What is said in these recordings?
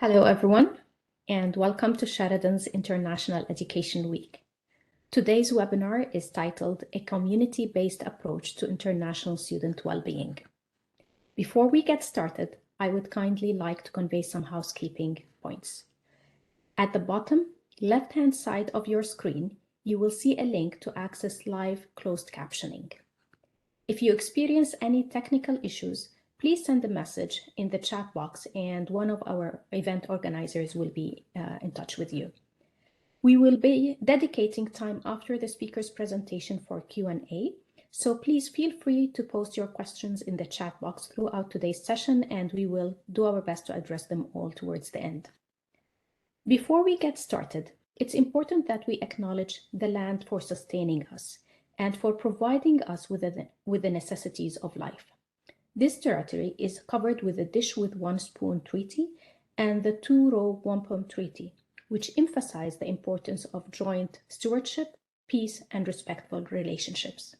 Hello, everyone, and welcome to Sheridan's International Education Week. Today's webinar is titled A Community-Based Approach to International Student Wellbeing. Before we get started, I would kindly like to convey some housekeeping points. At the bottom left-hand side of your screen, you will see a link to access live closed captioning. If you experience any technical issues, please send a message in the chat box and one of our event organizers will be in touch with you. We will be dedicating time after the speaker's presentation for Q&A, so please feel free to post your questions in the chat box throughout today's session and we will do our best to address them all towards the end. Before we get started, it's important that we acknowledge the land for sustaining us and for providing us with the necessities of life. This territory is covered with the Dish with One Spoon Treaty and the Two Row One Poem Treaty, which emphasize the importance of joint stewardship, peace, and respectful relationships.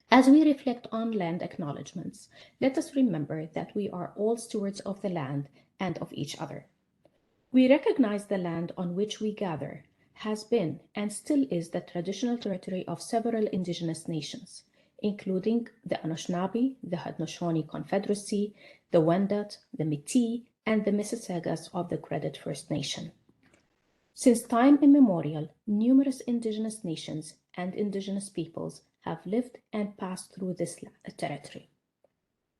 As we reflect on land acknowledgements, let us remember that we are all stewards of the land and of each other. We recognize the land on which we gather has been and still is the traditional territory of several indigenous nations, including the Anishinaabe, the Haudenosaunee Confederacy, the Wendat, the Métis, and the Mississaugas of the Credit First Nation. Since time immemorial, numerous indigenous nations and indigenous peoples have lived and passed through this territory.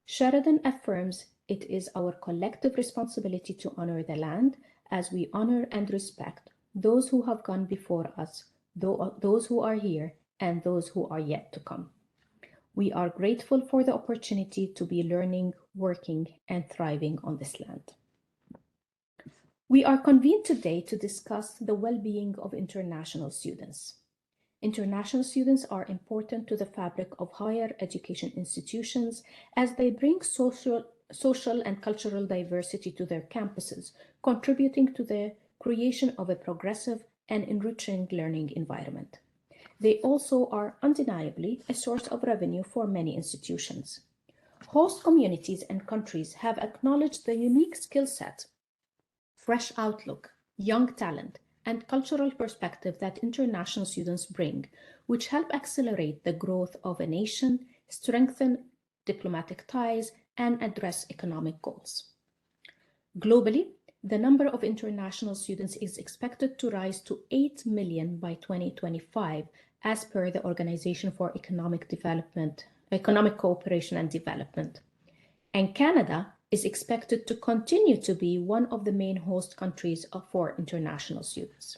Sheridan affirms it is our collective responsibility to honor the land as we honor and respect those who have gone before us, those who are here, and those who are yet to come. We are grateful for the opportunity to be learning, working, and thriving on this land. We are convened today to discuss the well-being of international students. International students are important to the fabric of higher education institutions as they bring social and cultural diversity to their campuses, contributing to the creation of a progressive and enriching learning environment. They also are undeniably a source of revenue for many institutions. Host communities and countries have acknowledged the unique skill set, fresh outlook, young talent, and cultural perspective that international students bring, which help accelerate the growth of a nation, strengthen diplomatic ties, and address economic goals. Globally, the number of international students is expected to rise to 8 million by 2025, as per the Organization for Economic Cooperation and Development. And Canada is expected to continue to be one of the main host countries for international students.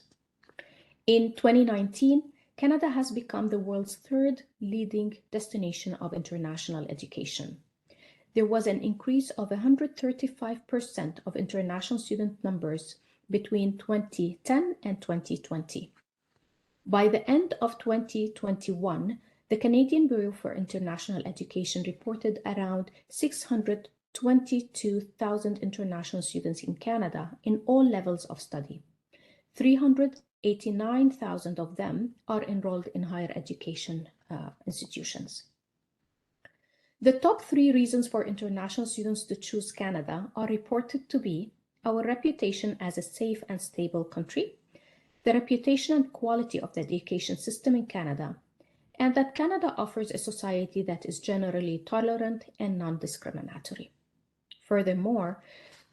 In 2019, Canada has become the world's third leading destination of international education. There was an increase of 135% of international student numbers between 2010 and 2020. By the end of 2021, the Canadian Bureau for International Education reported around 622,000 international students in Canada in all levels of study. 389,000 of them are enrolled in higher education institutions. The top 3 reasons for international students to choose Canada are reported to be our reputation as a safe and stable country, the reputation and quality of the education system in Canada, and that Canada offers a society that is generally tolerant and non-discriminatory. Furthermore,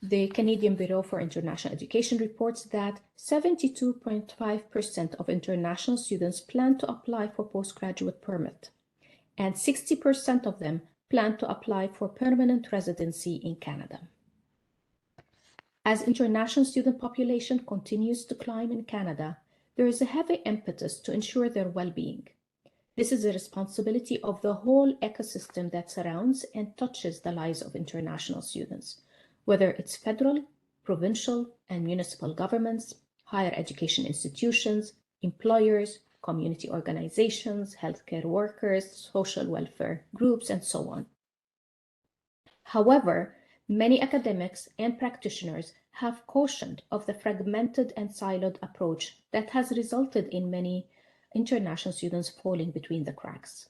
the Canadian Bureau for International Education reports that 72.5% of international students plan to apply for postgraduate permit, and 60% of them plan to apply for permanent residency in Canada. As international student population continues to climb in Canada, there is a heavy impetus to ensure their well-being. This is a responsibility of the whole ecosystem that surrounds and touches the lives of international students, whether it's federal, provincial, and municipal governments, higher education institutions, employers, community organizations, healthcare workers, social welfare groups, and so on. However, many academics and practitioners have cautioned of the fragmented and siloed approach that has resulted in many international students falling between the cracks.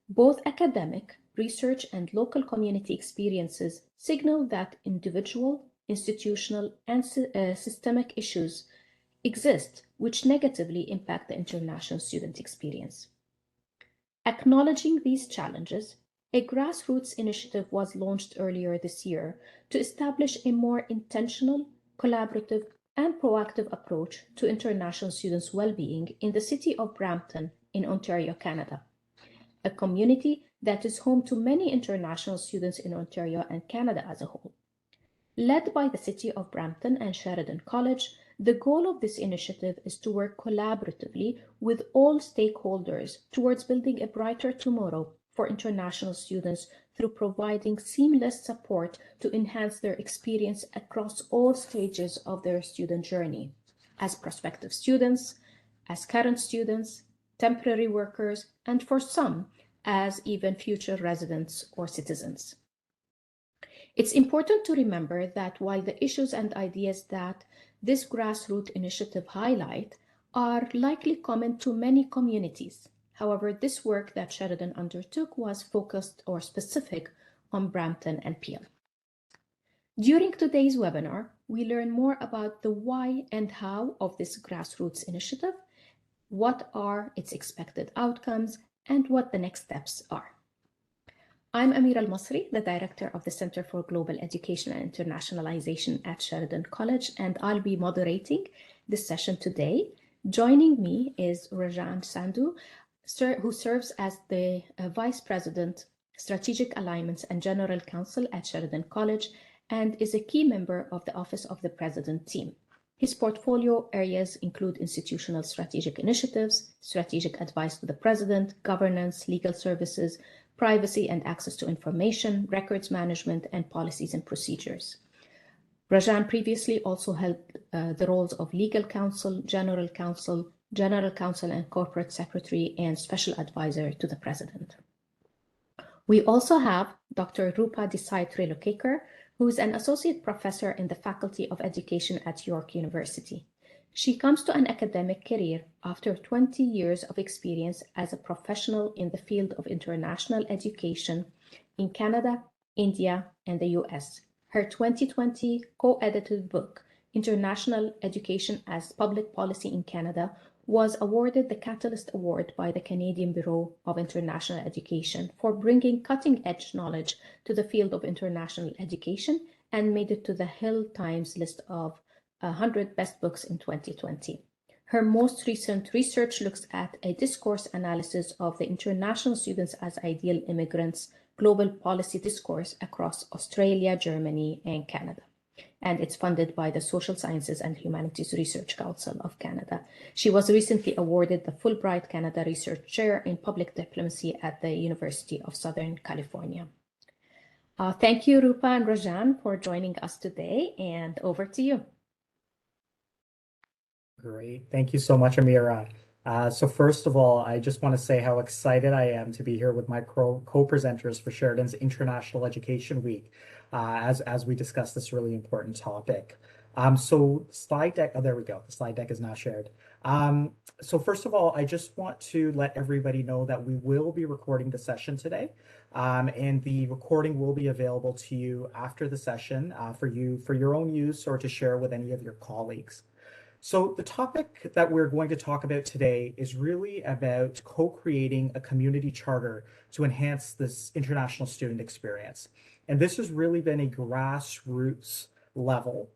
Both academic, research, and local community experiences signal that individual, institutional, and systemic issues exist which negatively impact the international student experience. Acknowledging these challenges, a grassroots initiative was launched earlier this year to establish a more intentional, collaborative, and proactive approach to international students' well-being in the city of Brampton in Ontario, Canada, a community that is home to many international students in Ontario and Canada as a whole. Led by the City of Brampton and Sheridan College, the goal of this initiative is to work collaboratively with all stakeholders towards building a brighter tomorrow for international students through providing seamless support to enhance their experience across all stages of their student journey, as prospective students, as current students, temporary workers, and for some, as even future residents or citizens. It's important to remember that while the issues and ideas that this grassroots initiative highlight are likely common to many communities, however, this work that Sheridan undertook was focused or specific on Brampton and Peel. During today's webinar, we learn more about the why and how of this grassroots initiative, what are its expected outcomes, and what the next steps are. I'm Amira Masri, the Director of the Center for Global Education and Internationalization at Sheridan College, and I'll be moderating this session today. Joining me is Rajan Sandhu, who serves as the Vice President, Strategic Alliance and General Counsel at Sheridan College, and is a key member of the Office of the President team. His portfolio areas include institutional strategic initiatives, strategic advice to the President, governance, legal services, privacy and access to information, records management, and policies and procedures. Rajan previously also held the roles of legal counsel, general counsel, and corporate secretary, and special advisor to the President. We also have Dr. Roopa Desai Trilokekar, who is an associate professor in the Faculty of Education at York University. She comes to an academic career after 20 years of experience as a professional in the field of international education in Canada, India, and the US. Her 2020 co-edited book, International Education as Public Policy in Canada, was awarded the Catalyst Award by the Canadian Bureau of International Education for bringing cutting-edge knowledge to the field of international education and made it to the Hill Times list of 100 best books in 2020. Her most recent research looks at a discourse analysis of the international students as ideal immigrants, global policy discourse across Australia, Germany, and Canada. And it's funded by the Social Sciences and Humanities Research Council of Canada. She was recently awarded the Fulbright Canada Research Chair in Public Diplomacy at the University of Southern California. Thank you, Roopa and Rajan, for joining us today, and over to you. Great. Thank you so much, Amira. So first of all, I just want to say how excited I am to be here with my co-presenters for Sheridan's International Education Week as we discuss this really important topic. So slide deck, oh, there we go. The slide deck is now shared. So first of all, I just want to let everybody know that we will be recording the session today. And the recording will be available to you after the session for your own use or to share with any of your colleagues. So the topic that we're going to talk about today is really about co-creating a community charter to enhance this international student experience. And this has really been a grassroots level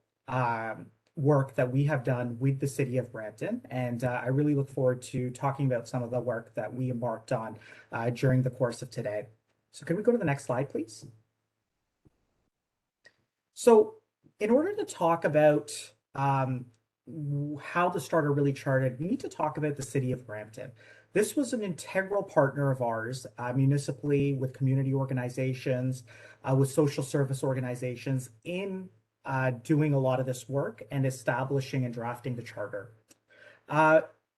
work that we have done with the City of Brampton. And I really look forward to talking about some of the work that we embarked on during the course of today. So can we go to the next slide, please? So in order to talk about how the charter really charted, we need to talk about the City of Brampton. This was an integral partner of ours, municipally, with community organizations, with social service organizations in doing a lot of this work and establishing and drafting the charter.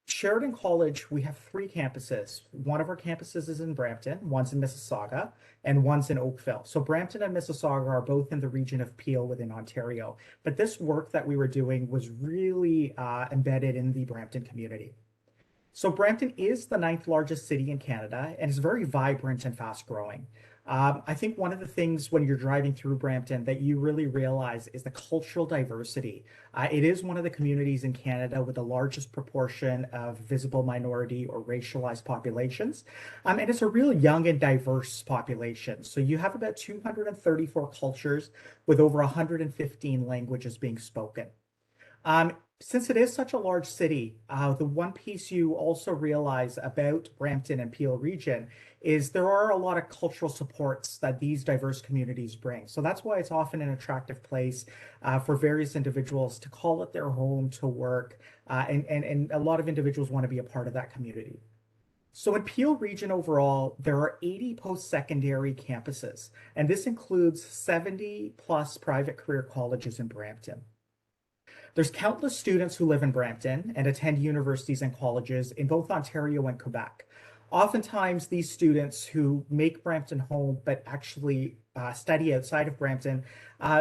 Sheridan College, we have 3 campuses. One of our campuses is in Brampton, one's in Mississauga, and one's in Oakville. So Brampton and Mississauga are both in the region of Peel within Ontario. But this work that we were doing was really embedded in the Brampton community. So Brampton is the 9th largest city in Canada and is very vibrant and fast growing. I think one of the things when you're driving through Brampton that you really realize is the cultural diversity. It is one of the communities in Canada with the largest proportion of visible minority or racialized populations. And it's a real young and diverse population. So you have about 234 cultures with over 115 languages being spoken. Since it is such a large city, the one piece you also realize about Brampton and Peel region is there are a lot of cultural supports that these diverse communities bring. So that's why it's often an attractive place for various individuals to call it their home, to work, and a lot of individuals want to be a part of that community. So in Peel region overall, there are 80 post-secondary campuses, and this includes 70 plus private career colleges in Brampton. There's countless students who live in Brampton and attend universities and colleges in both Ontario and Quebec. Oftentimes, these students who make Brampton home but actually study outside of Brampton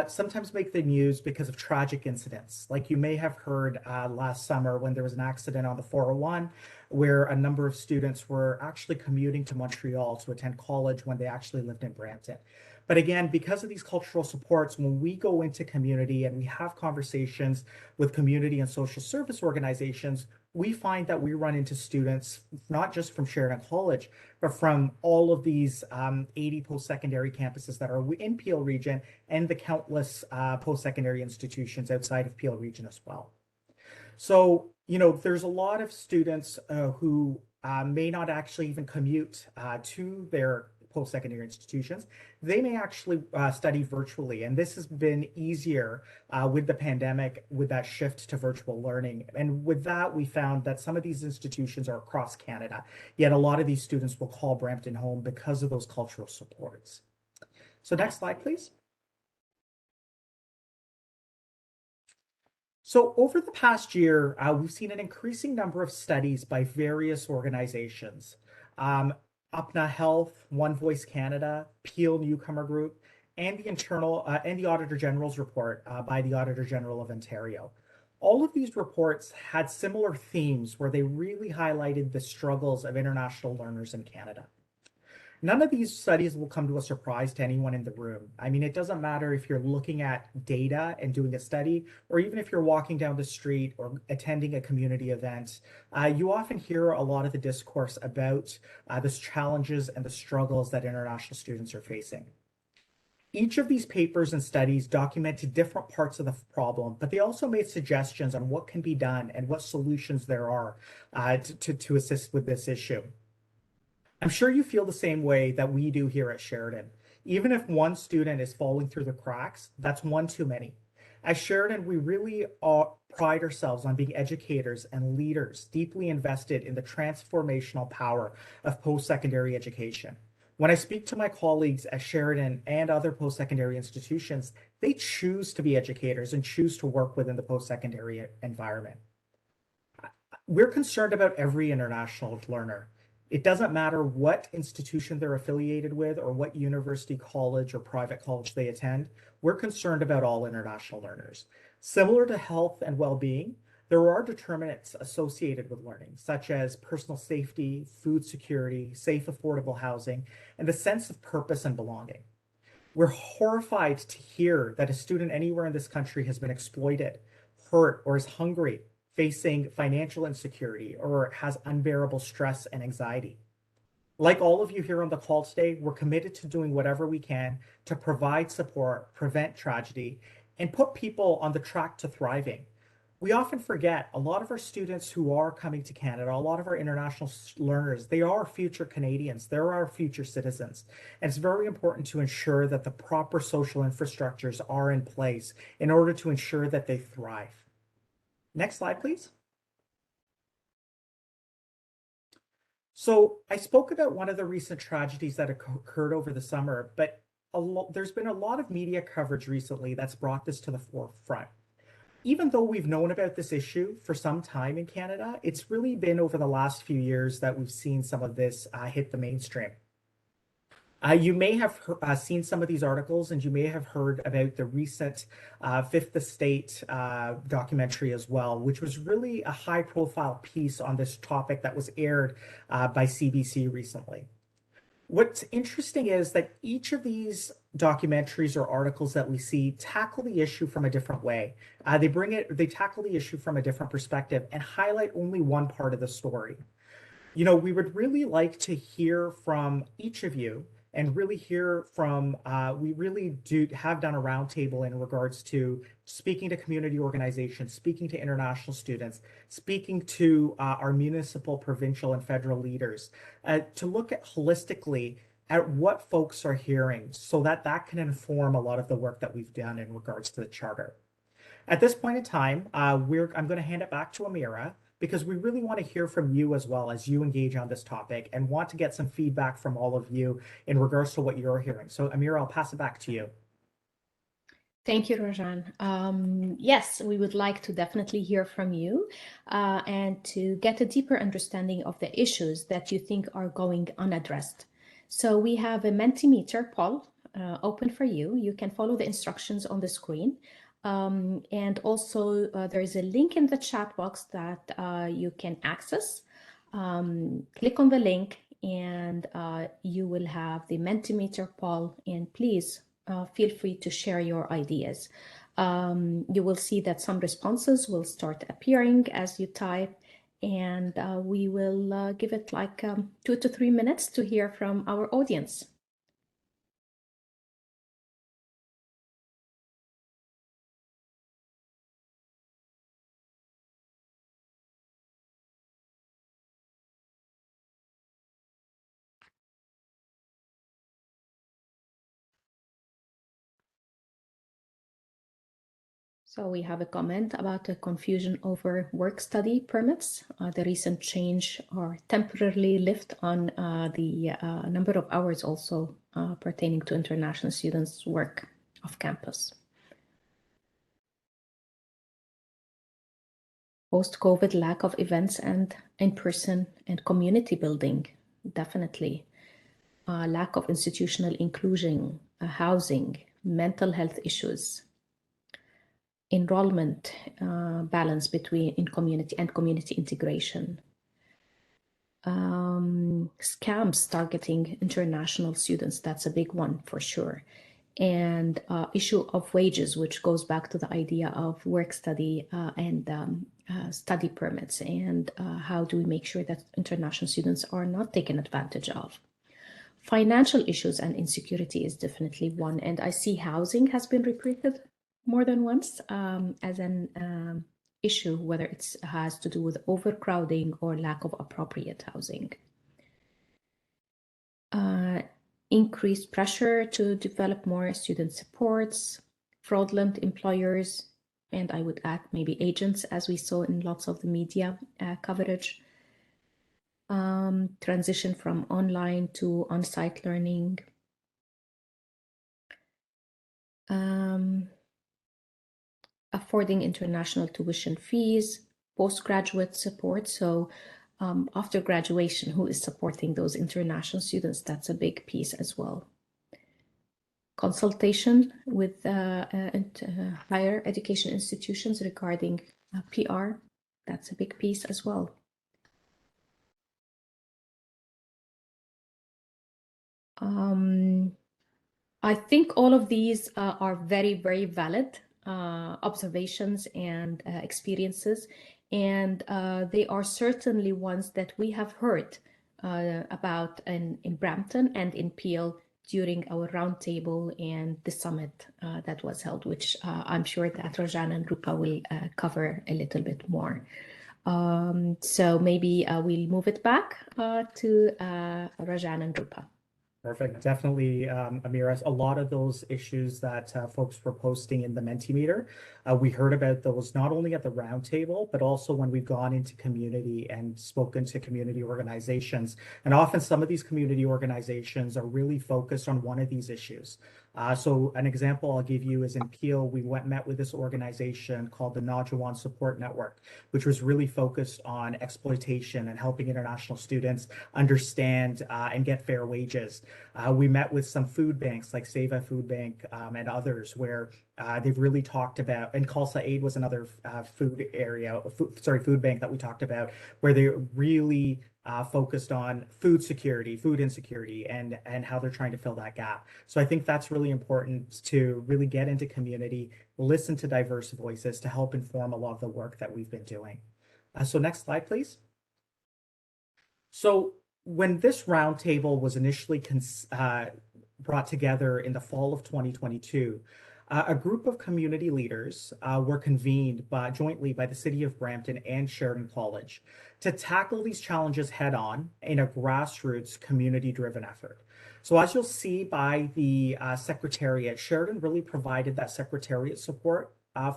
sometimes make the news because of tragic incidents. Like you may have heard last summer when there was an accident on the 401 where a number of students were actually commuting to Montreal to attend college when they actually lived in Brampton. But again, because of these cultural supports, when we go into community and we have conversations with community and social service organizations, we find that we run into students, not just from Sheridan College, but from all of these 80 post-secondary campuses that are in Peel region and the countless post-secondary institutions outside of Peel region as well. So, there's a lot of students who may not actually even commute to their post-secondary institutions. They may actually study virtually, and this has been easier with the pandemic, with that shift to virtual learning. And with that, we found that some of these institutions are across Canada, yet a lot of these students will call Brampton home because of those cultural supports. So next slide, please. So over the past year, we've seen an increasing number of studies by various organizations. UPNA Health, One Voice Canada, Peel Newcomer Group, and the Auditor General's report by the Auditor General of Ontario. All of these reports had similar themes where they really highlighted the struggles of international learners in Canada. None of these studies will come to a surprise to anyone in the room. I mean, it doesn't matter if you're looking at data and doing a study, or even if you're walking down the street or attending a community event, you often hear a lot of the discourse about the challenges and the struggles that international students are facing. Each of these papers and studies documented different parts of the problem, but they also made suggestions on what can be done and what solutions there are to assist with this issue. I'm sure you feel the same way that we do here at Sheridan. Even if one student is falling through the cracks, that's one too many. At Sheridan, we really pride ourselves on being educators and leaders deeply invested in the transformational power of post-secondary education. When I speak to my colleagues at Sheridan and other post-secondary institutions, they choose to be educators and choose to work within the post-secondary environment. We're concerned about every international learner. It doesn't matter what institution they're affiliated with or what university, college, or private college they attend. We're concerned about all international learners. Similar to health and well-being, there are determinants associated with learning, such as personal safety, food security, safe, affordable housing, and the sense of purpose and belonging. We're horrified to hear that a student anywhere in this country has been exploited, hurt, or is hungry, facing financial insecurity, or has unbearable stress and anxiety. Like all of you here on the call today, we're committed to doing whatever we can to provide support, prevent tragedy, and put people on the track to thriving. We often forget a lot of our students who are coming to Canada, a lot of our international learners, they are future Canadians, they're our future citizens. And it's very important to ensure that the proper social infrastructures are in place in order to ensure that they thrive. Next slide, please. So I spoke about one of the recent tragedies that occurred over the summer, but there's been a lot of media coverage recently that's brought this to the forefront. Even though we've known about this issue for some time in Canada, it's really been over the last few years that we've seen some of this hit the mainstream. You may have seen some of these articles, and you may have heard about the recent Fifth Estate documentary as well, which was really a high-profile piece on this topic that was aired by CBC recently. What's interesting is that each of these documentaries or articles that we see tackle the issue from a different way. They tackle the issue from a different perspective and highlight only one part of the story. We would really like to hear from each of you and really hear from, we really do have done a roundtable in regards to speaking to community organizations, speaking to international students, speaking to our municipal, provincial, and federal leaders to look at holistically at what folks are hearing so that that can inform a lot of the work that we've done in regards to the charter. At this point in time, I'm going to hand it back to Amira because we really want to hear from you as well as you engage on this topic and want to get some feedback from all of you in regards to what you're hearing. So Amira, I'll pass it back to you. Thank you, Rajan. Yes, we would like to definitely hear from you and to get a deeper understanding of the issues that you think are going unaddressed. So we have a Mentimeter poll open for you. You can follow the instructions on the screen. And also there is a link in the chat box that you can access. Click on the link and you will have the Mentimeter poll, and please feel free to share your ideas. You will see that some responses will start appearing as you type, and we will give it like 2 to 3 minutes to hear from our audience. So we have a comment about the confusion over work-study permits. The recent change or temporarily lift on the number of hours also pertaining to international students' work off campus. Post-COVID lack of events and in-person and community building, definitely. Lack of institutional inclusion, housing, mental health issues, enrollment balance between in community and community integration. Scams targeting international students, that's a big one for sure. And issue of wages, which goes back to the idea of work study and study permits, and how do we make sure that international students are not taken advantage of. Financial issues and insecurity is definitely one, and I see housing has been repeated more than once as an issue, whether it has to do with overcrowding or lack of appropriate housing. Increased pressure to develop more student supports, fraudulent employers, and I would add maybe agents, as we saw in lots of the media coverage. Transition from online to on-site learning. Affording international tuition fees, postgraduate support. So after graduation, who is supporting those international students? That's a big piece as well. Consultation with higher education institutions regarding PR. That's a big piece as well. I think all of these are very, very valid observations and experiences, and they are certainly ones that we have heard about in Brampton and in Peel during our roundtable and the summit that was held, which I'm sure that Rajan and Roopa will cover a little bit more. So maybe we'll move it back to Rajan and Roopa. Perfect. Definitely, Amira, a lot of those issues that folks were posting in the Mentimeter, we heard about those not only at the roundtable, but also when we've gone into community and spoken to community organizations. And often some of these community organizations are really focused on one of these issues. So an example I'll give you is in Peel, we met with this organization called the Najuan Support Network, which was really focused on exploitation and helping international students understand and get fair wages. We met with some food banks like Seva Food Bank and others where they've really talked about, and Khalsa Aid was another food bank that we talked about, where they're really focused on food security, food insecurity, and how they're trying to fill that gap. So I think that's really important to really get into community, listen to diverse voices to help inform a lot of the work that we've been doing. So next slide, please. So when this roundtable was initially brought together in the fall of 2022, a group of community leaders were convened jointly by the City of Brampton and Sheridan College to tackle these challenges head on in a grassroots community-driven effort. So as you'll see by the Secretariat, Sheridan really provided that Secretariat support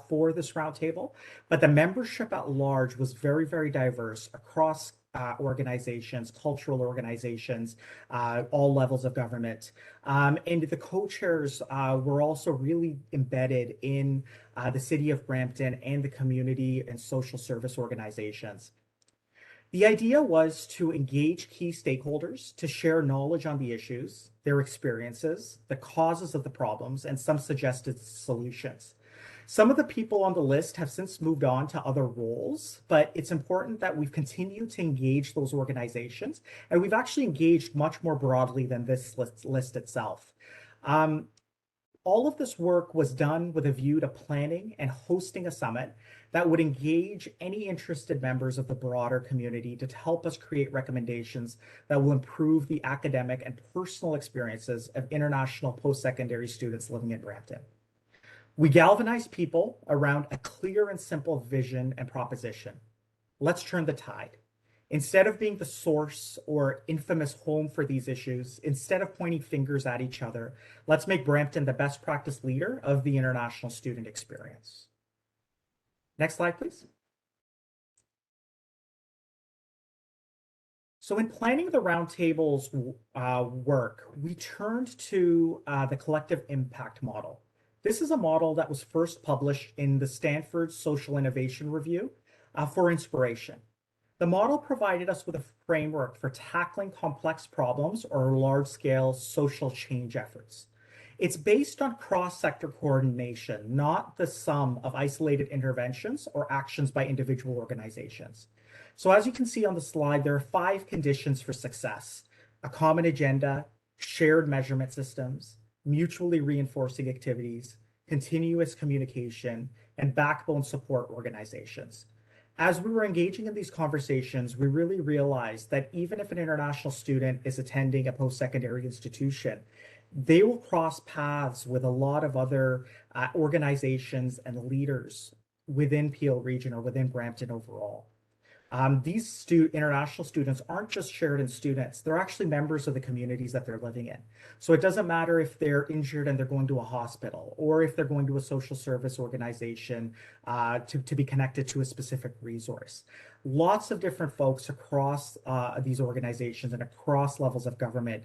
for this roundtable, but the membership at large was very, very diverse across organizations, cultural organizations, all levels of government. And the co-chairs were also really embedded in the City of Brampton and the community and social service organizations. The idea was to engage key stakeholders to share knowledge on the issues, their experiences, the causes of the problems, and some suggested solutions. Some of the people on the list have since moved on to other roles, but it's important that we've continued to engage those organizations, and we've actually engaged much more broadly than this list itself. All of this work was done with a view to planning and hosting a summit that would engage any interested members of the broader community to help us create recommendations that will improve the academic and personal experiences of international post-secondary students living in Brampton. We galvanized people around a clear and simple vision and proposition. Let's turn the tide. Instead of being the source or infamous home for these issues, instead of pointing fingers at each other, let's make Brampton the best practice leader of the international student experience. Next slide, please. So in planning the roundtable's work, we turned to the collective impact model. This is a model that was first published in the Stanford Social Innovation Review for inspiration. The model provided us with a framework for tackling complex problems or large-scale social change efforts. It's based on cross-sector coordination, not the sum of isolated interventions or actions by individual organizations. So as you can see on the slide, there are 5 conditions for success: a common agenda, shared measurement systems, mutually reinforcing activities, continuous communication, and backbone support organizations. As we were engaging in these conversations, we really realized that even if an international student is attending a post-secondary institution, they will cross paths with a lot of other organizations and leaders within Peel region or within Brampton overall. These international students aren't just Sheridan students, they're actually members of the communities that they're living in. So it doesn't matter if they're injured and they're going to a hospital, or if they're going to a social service organization to be connected to a specific resource. Lots of different folks across these organizations and across levels of government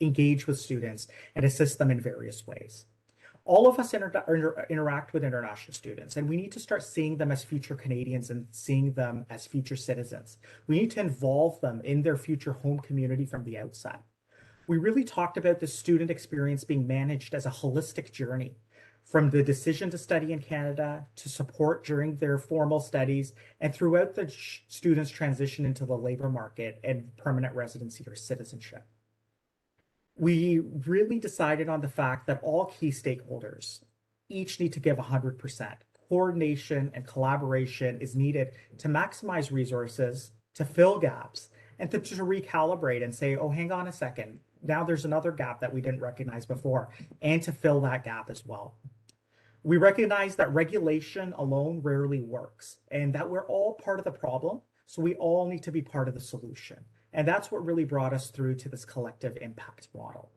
engage with students and assist them in various ways. All of us interact with international students, and we need to start seeing them as future Canadians and seeing them as future citizens. We need to involve them in their future home community from the outset. We really talked about the student experience being managed as a holistic journey, from the decision to study in Canada to support during their formal studies and throughout the students' transition into the labor market and permanent residency or citizenship. We really decided on the fact that all key stakeholders each need to give 100%. Coordination and collaboration is needed to maximize resources, to fill gaps, and to recalibrate and say, oh, hang on a second, now there's another gap that we didn't recognize before, and to fill that gap as well. We recognize that regulation alone rarely works, and that we're all part of the problem, so we all need to be part of the solution. And that's what really brought us through to this collective impact model.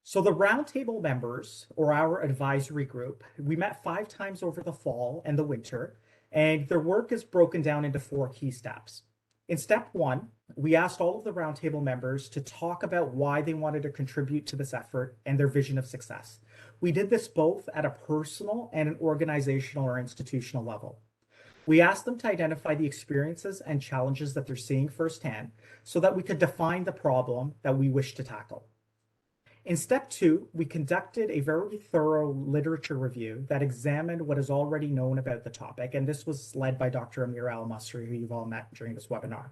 So the roundtable members, or our advisory group, we met 5 times over the fall and the winter, and their work is broken down into 4 key steps. In step 1, we asked all of the roundtable members to talk about why they wanted to contribute to this effort and their vision of success. We did this both at a personal and an organizational or institutional level. We asked them to identify the experiences and challenges that they're seeing firsthand so that we could define the problem that we wish to tackle. In step 2, we conducted a very thorough literature review that examined what is already known about the topic, and this was led by Dr. Amira Masri, who you've all met during this webinar.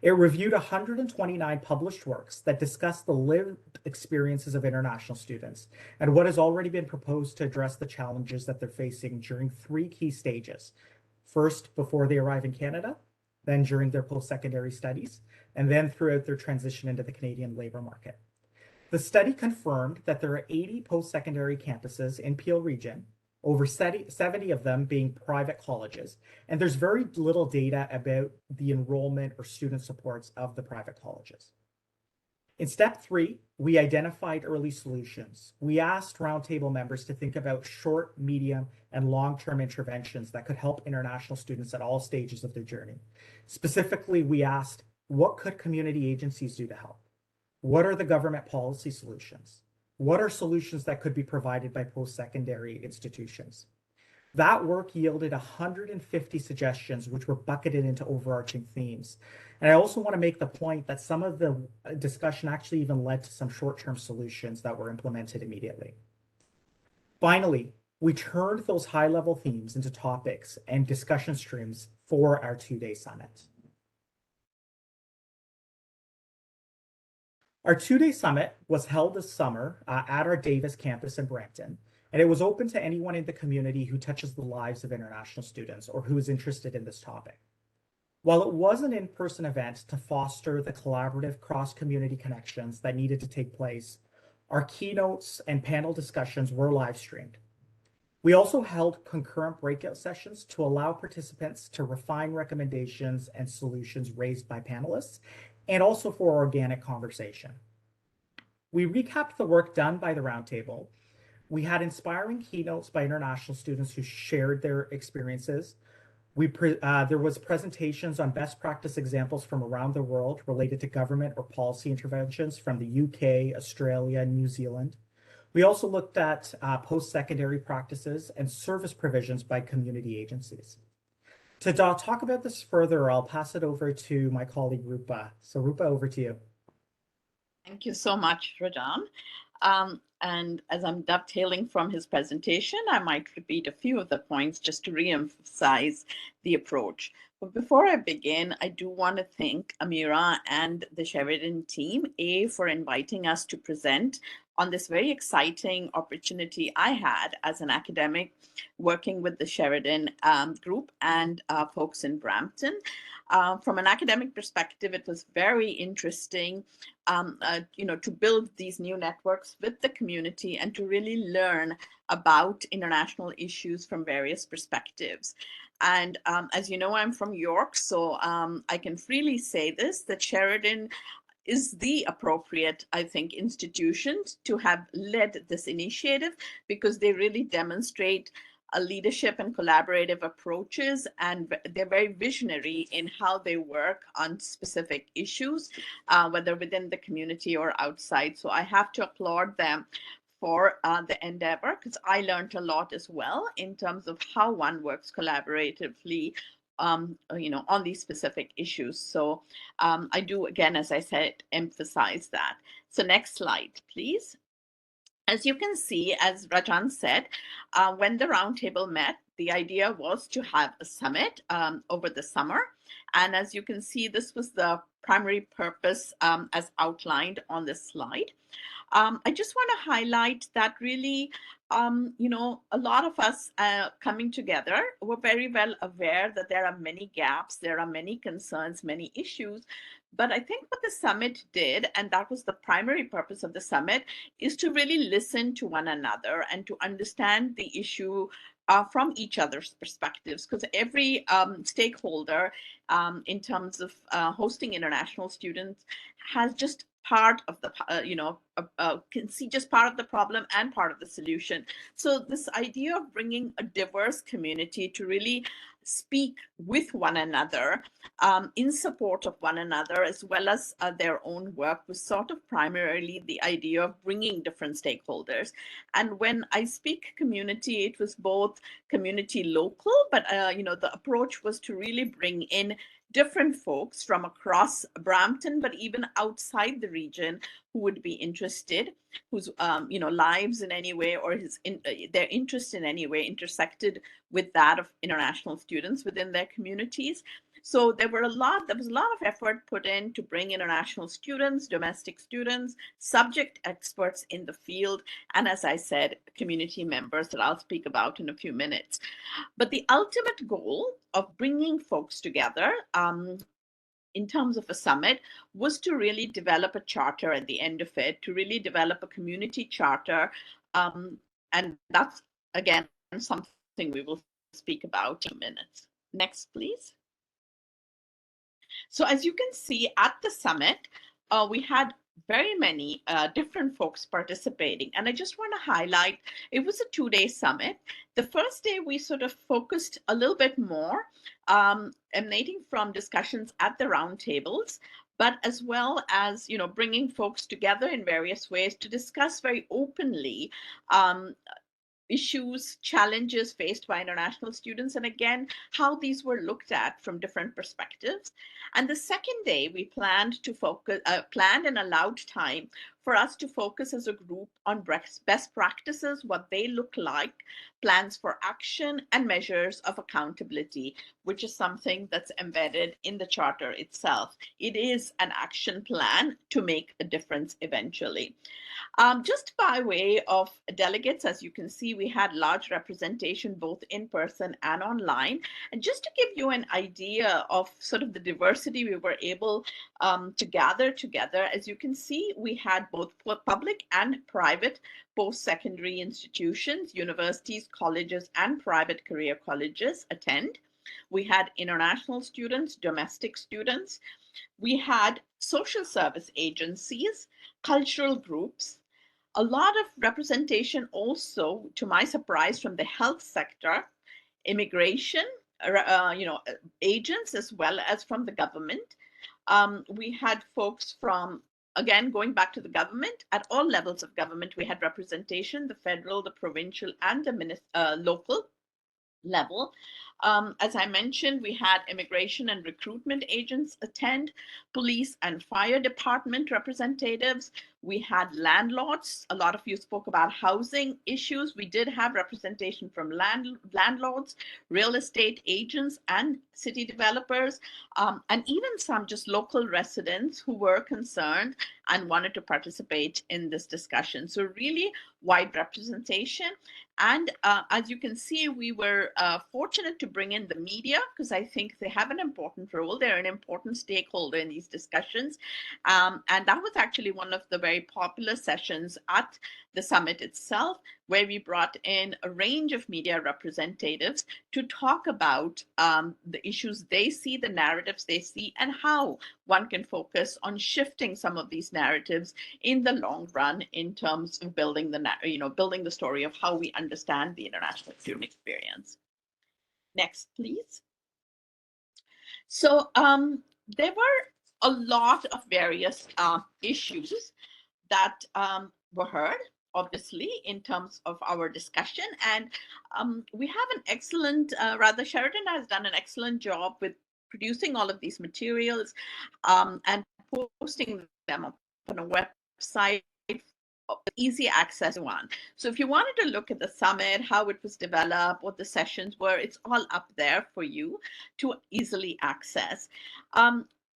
It reviewed 129 published works that discuss the lived experiences of international students and what has already been proposed to address the challenges that they're facing during 3 key stages. First, before they arrive in Canada, then during their post-secondary studies, and then throughout their transition into the Canadian labor market. The study confirmed that there are 80 post-secondary campuses in Peel Region, over 70 of them being private colleges, and there's very little data about the enrollment or student supports of the private colleges. In step 3, we identified early solutions. We asked roundtable members to think about short, medium, and long-term interventions that could help international students at all stages of their journey. Specifically, we asked, what could community agencies do to help? What are the government policy solutions? What are solutions that could be provided by post-secondary institutions? That work yielded 150 suggestions, which were bucketed into overarching themes. And I also want to make the point that some of the discussion actually even led to some short-term solutions that were implemented immediately. Finally, we turned those high-level themes into topics and discussion streams for our 2-day summit. Our 2-day summit was held this summer at our Davis campus in Brampton, and it was open to anyone in the community who touches the lives of international students or who is interested in this topic. While it was an in-person event to foster the collaborative cross-community connections that needed to take place, our keynotes and panel discussions were live streamed. We also held concurrent breakout sessions to allow participants to refine recommendations and solutions raised by panelists, and also for organic conversation. We recapped the work done by the roundtable. We had inspiring keynotes by international students who shared their experiences. There was presentations on best practice examples from around the world related to government or policy interventions from the UK, Australia, and New Zealand. We also looked at post-secondary practices and service provisions by community agencies. To talk about this further, I'll pass it over to my colleague, Roopa. So Roopa, over to you. Thank you so much, Rajan. And as I'm dovetailing from his presentation, I might repeat a few of the points just to re-emphasize the approach. But before I begin, I do want to thank Amira and the Sheridan team, for inviting us to present on this very exciting opportunity I had as an academic working with the Sheridan group and folks in Brampton. From an academic perspective, it was very interesting, to build these new networks with the community and to really learn about international issues from various perspectives. And as you know, I'm from York, so I can freely say this, that Sheridan is the appropriate, I think, institution to have led this initiative, because they really demonstrate a leadership and collaborative approaches, and they're very visionary in how they work on specific issues, whether within the community or outside. So I have to applaud them for the endeavor, because I learned a lot as well in terms of how one works collaboratively on these specific issues. So I do, again, as I said, emphasize that. So next slide, please. As you can see, as Rajan said, when the roundtable met, the idea was to have a summit over the summer. And as you can see, this was the primary purpose as outlined on this slide. I just want to highlight that really, a lot of us coming together were very well aware that there are many gaps, there are many concerns, many issues. But I think what the summit did, and that was the primary purpose of the summit, is to really listen to one another and to understand the issue from each other's perspectives, because every stakeholder in terms of hosting international students has just part of the, can see just part of the problem and part of the solution. So this idea of bringing a diverse community to really speak with one another in support of one another, as well as their own work, was sort of primarily the idea of bringing different stakeholders. And when I speak community, it was both community local, but the approach was to really bring in different folks from across Brampton, but even outside the region who would be interested, whose lives in any way or their interest in any way intersected with that of international students within their communities. So there was a lot of effort put in to bring international students, domestic students, subject experts in the field, and as I said, community members that I'll speak about in a few minutes. But the ultimate goal of bringing folks together in terms of a summit was to really develop a charter at the end of it, to really develop a community charter. And that's, again, something we will speak about in a minute. Next, please. So as you can see at the summit, we had very many different folks participating. And I just want to highlight, it was a 2-day summit. The first day we sort of focused a little bit more, emanating from discussions at the roundtables, but as well as, bringing folks together in various ways to discuss very openly issues, challenges faced by international students, and again, how these were looked at from different perspectives. And the second day, we planned and allowed time for us to focus as a group on best practices, what they look like, plans for action, and measures of accountability, which is something that's embedded in the charter itself. It is an action plan to make a difference eventually. Just by way of delegates, as you can see, we had large representation both in person and online. And just to give you an idea of sort of the diversity we were able to gather together, as you can see, we had both public and private post-secondary institutions, universities, colleges, and private career colleges attend. We had international students, domestic students. We had social service agencies, cultural groups, a lot of representation also, to my surprise, from the health sector, immigration, agents, as well as from the government. We had folks from, again, going back to the government, at all levels of government, we had representation, the federal, the provincial, and the local level. As I mentioned, we had immigration and recruitment agents attend, police and fire department representatives. We had landlords. A lot of you spoke about housing issues. We did have representation from landlords, real estate agents, and city developers, and even some just local residents who were concerned and wanted to participate in this discussion. So really wide representation. And as you can see, we were fortunate to bring in the media because I think they have an important role. They're an important stakeholder in these discussions. And that was actually one of the very popular sessions at the summit itself, where we brought in a range of media representatives to talk about the issues they see, the narratives they see, and how one can focus on shifting some of these narratives in the long run in terms of building the story of how we understand the international student experience. Next, please. So there were a lot of various issues that were heard, obviously, in terms of our discussion. And we have an excellent, Sheridan has done an excellent job with producing all of these materials and posting them up on a website, easy access one. So if you wanted to look at the summit, how it was developed, what the sessions were, it's all up there for you to easily access.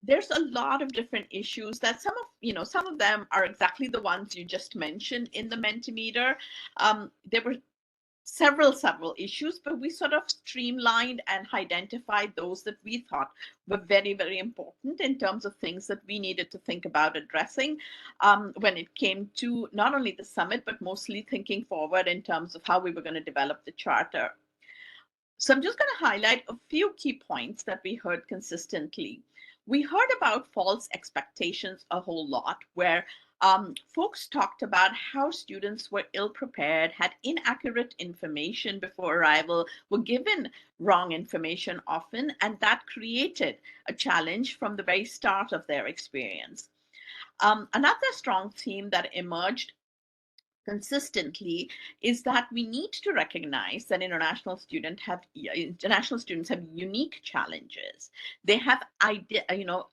There's a lot of different issues that some of them are exactly the ones you just mentioned in the Mentimeter. There were several issues, but we sort of streamlined and identified those that we thought were very, very important in terms of things that we needed to think about addressing when it came to not only the summit, but mostly thinking forward in terms of how we were going to develop the charter. So I'm just going to highlight a few key points that we heard consistently. We heard about false expectations a whole lot, where folks talked about how students were ill-prepared, had inaccurate information before arrival, were given wrong information often, and that created a challenge from the very start of their experience. Another strong theme that emerged consistently is that we need to recognize that international students have unique challenges. They have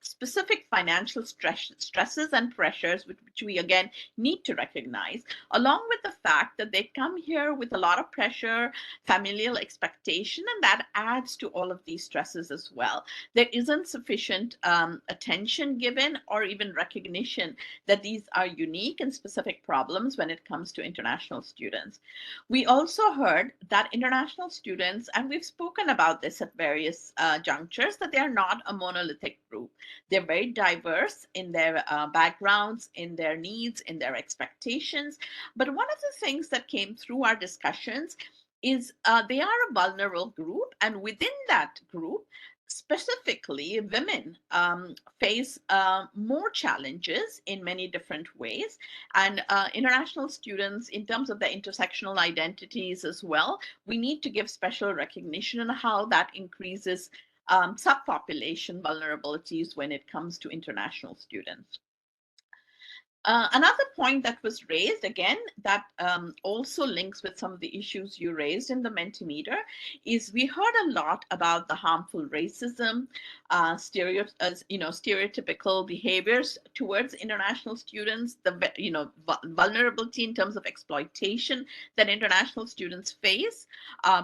specific financial stresses and pressures which we again need to recognize, along with the fact that they come here with a lot of pressure, familial expectation, and that adds to all of these stresses as well. There isn't sufficient attention given or even recognition that these are unique and specific problems when it comes to international students. We also heard that international students, and we've spoken about this at various junctures, that they are not a monolithic group. They're very diverse in their backgrounds, in their needs, in their expectations. But one of the things that came through our discussions is they are a vulnerable group, and within that group, specifically women face more challenges in many different ways, and international students, in terms of their intersectional identities as well, we need to give special recognition on how that increases subpopulation vulnerabilities when it comes to international students. Another point that was raised, again, that also links with some of the issues you raised in the Mentimeter, is we heard a lot about the harmful racism, stereotypical behaviors towards international students, the vulnerability in terms of exploitation that international students face,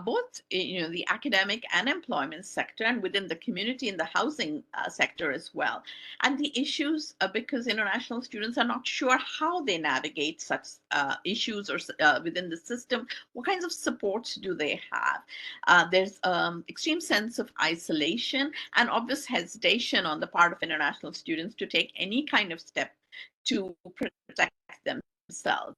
both the academic and employment sector, and within the community in the housing sector as well, and the issues because international students are not sure how they navigate such issues or within the system. What kinds of supports do they have? There's extreme sense of isolation and obvious hesitation on the part of international students to take any kind of step to protect themselves.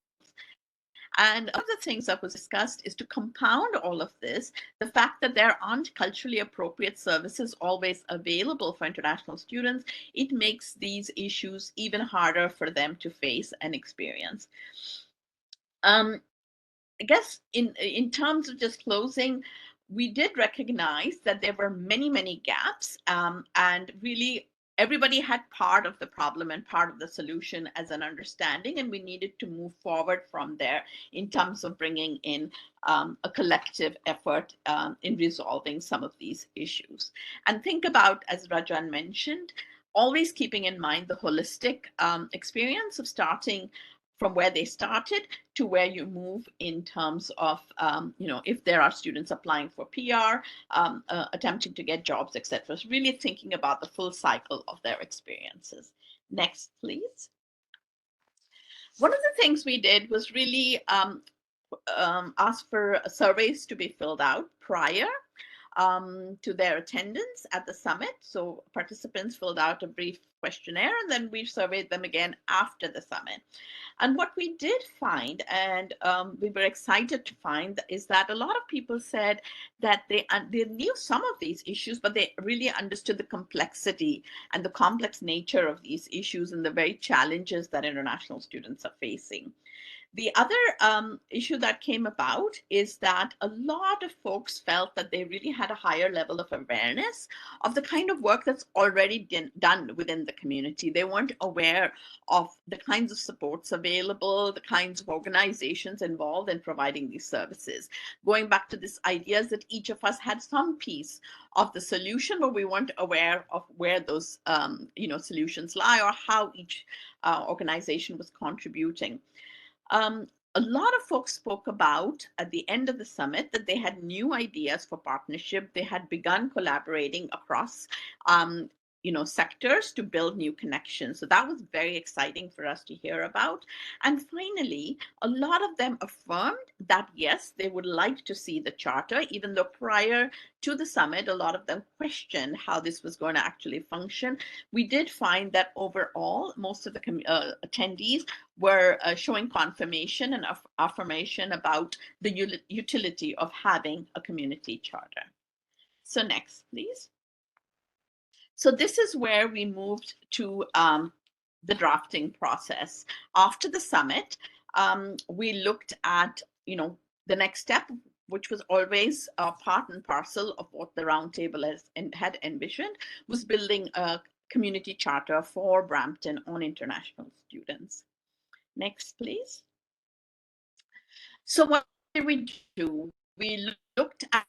And one of the things that was discussed is to compound all of this, the fact that there aren't culturally appropriate services always available for international students, it makes these issues even harder for them to face and experience. I guess in terms of just closing, we did recognize that there were many gaps, and really everybody had part of the problem and part of the solution as an understanding, and we needed to move forward from there in terms of bringing in a collective effort in resolving some of these issues. And think about, as Rajan mentioned, always keeping in mind the holistic experience of starting from where they started to where you move in terms of, if there are students applying for PR, attempting to get jobs, etc. So really thinking about the full cycle of their experiences. Next, please. One of the things we did was really ask for surveys to be filled out prior to their attendance at the summit. So participants filled out a brief questionnaire, and then we surveyed them again after the summit. And what we did find, and we were excited to find, is that a lot of people said that they knew some of these issues, but they really understood the complexity and the complex nature of these issues and the very challenges that international students are facing. The other issue that came about is that a lot of folks felt that they really had a higher level of awareness of the kind of work that's already done within the community. They weren't aware of the kinds of supports available, the kinds of organizations involved in providing these services. Going back to this idea that each of us had some piece of the solution, but we weren't aware of where those solutions lie or how each organization was contributing. A lot of folks spoke about at the end of the summit that they had new ideas for partnership. They had begun collaborating across sectors to build new connections. So that was very exciting for us to hear about. And finally, a lot of them affirmed that, yes, they would like to see the charter, even though prior to the summit, a lot of them questioned how this was going to actually function. We did find that overall, most of the attendees were showing confirmation and affirmation about the utility of having a community charter. So next, please. So this is where we moved to the drafting process. After the summit, we looked at, the next step, which was always a part and parcel of what the roundtable had envisioned, was building a community charter for Brampton on international students. Next, please. So what did we do? We looked at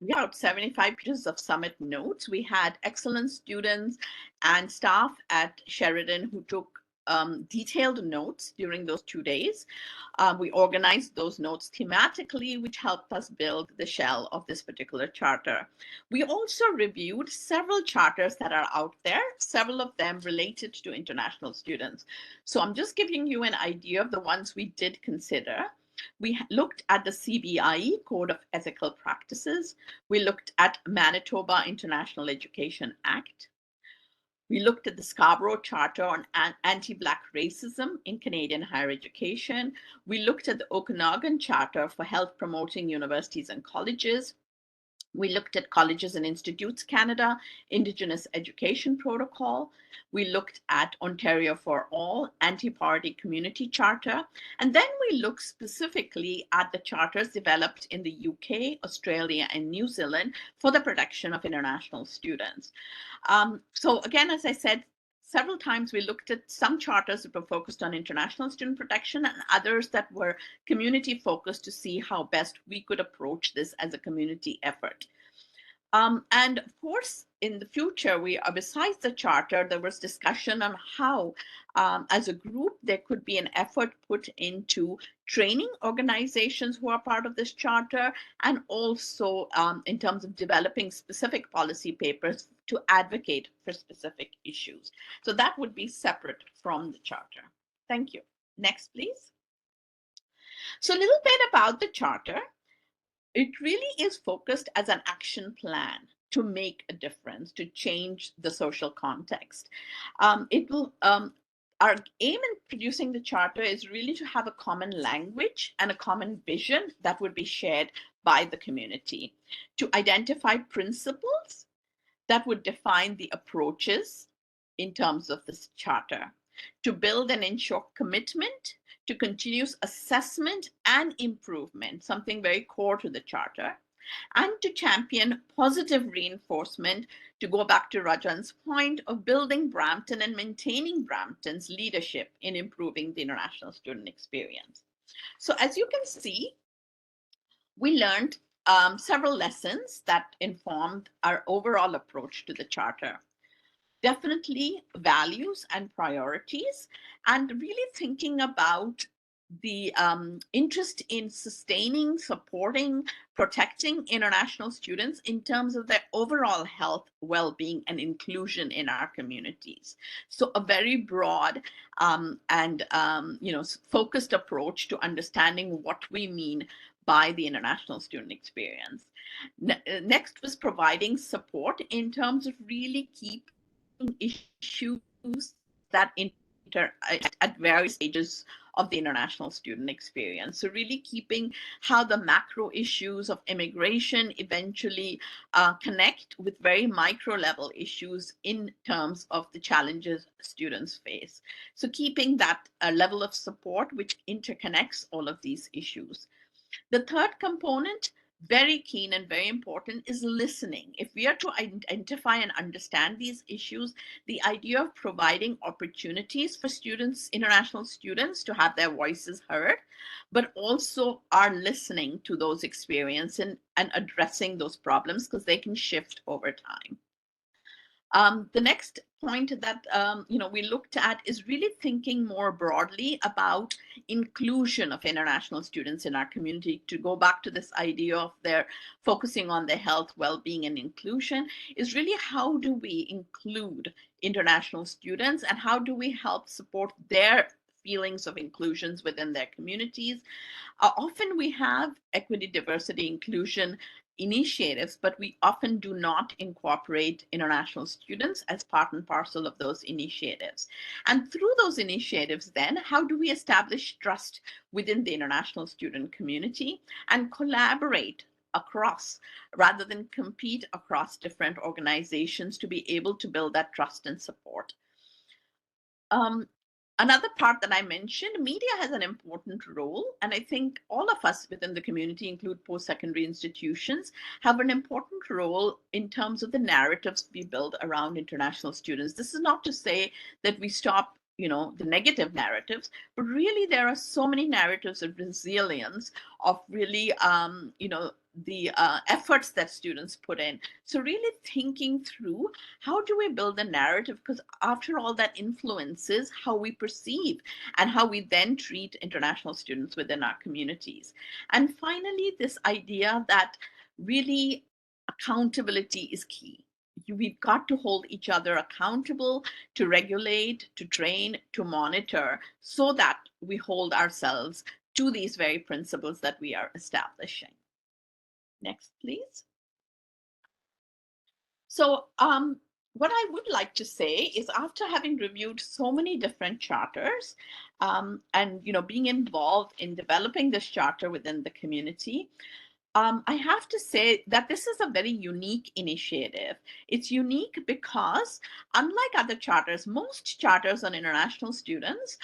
about 75 pages of summit notes. We had excellent students and staff at Sheridan who took detailed notes during those 2 days. We organized those notes thematically, which helped us build the shell of this particular charter. We also reviewed several charters that are out there, several of them related to international students. So I'm just giving you an idea of the ones we did consider. We looked at the CBIE Code of Ethical Practices. We looked at Manitoba International Education Act. We looked at the Scarborough Charter on anti-Black racism in Canadian higher education. We looked at the Okanagan Charter for health promoting universities and colleges. We looked at Colleges and Institutes Canada, Indigenous Education Protocol. We looked at Ontario for All, Anti-Poverty Community Charter. And then we looked specifically at the charters developed in the UK, Australia, and New Zealand for the protection of international students. So again, as I said, several times we looked at some charters that were focused on international student protection and others that were community focused to see how best we could approach this as a community effort. And of course, in the future, besides the charter, there was discussion on how, as a group, there could be an effort put into training organizations who are part of this charter, and also in terms of developing specific policy papers to advocate for specific issues. So that would be separate from the charter. Thank you. Next, please. So a little bit about the charter. It really is focused as an action plan to make a difference, to change the social context. Our aim in producing the charter is really to have a common language and a common vision that would be shared by the community, to identify principles that would define the approaches in terms of this charter, to build and ensure commitment to continuous assessment and improvement, something very core to the charter, and to champion positive reinforcement, to go back to Rajan's point of building Brampton and maintaining Brampton's leadership in improving the international student experience. So as you can see, we learned several lessons that informed our overall approach to the charter. Definitely values and priorities, and really thinking about the interest in sustaining, supporting, protecting international students in terms of their overall health, well-being, and inclusion in our communities. So a very broad and focused approach to understanding what we mean by the international student experience. Next was providing support in terms of really keeping issues that at various stages of the international student experience. So really keeping how the macro issues of immigration eventually connect with very micro level issues in terms of the challenges students face. So keeping that level of support which interconnects all of these issues. The third component, very keen and very important, is listening. If we are to identify and understand these issues, the idea of providing opportunities for students, international students, to have their voices heard, but also are listening to those experiences and addressing those problems because they can shift over time. The next point that we looked at is really thinking more broadly about inclusion of international students in our community. To go back to this idea of their focusing on their health, well-being, and inclusion, is really how do we include international students and how do we help support their feelings of inclusions within their communities. Often we have equity, diversity, inclusion initiatives, but we often do not incorporate international students as part and parcel of those initiatives. And through those initiatives, then, how do we establish trust within the international student community and collaborate across rather than compete across different organizations to be able to build that trust and support? Another part that I mentioned, media has an important role, and I think all of us within the community, include post-secondary institutions, have an important role in terms of the narratives we build around international students. This is not to say that we stop the negative narratives, but really there are so many narratives of resilience, of really, the efforts that students put in. So really thinking through, how do we build a narrative? Because after all, that influences how we perceive and how we then treat international students within our communities. And finally, this idea that really accountability is key. We've got to hold each other accountable, to regulate, to train, to monitor, so that we hold ourselves to these very principles that we are establishing. Next, please. So what I would like to say is, after having reviewed so many different charters and being involved in developing this charter within the community, I have to say that this is a very unique initiative. It's unique because, unlike other charters, most charters on international students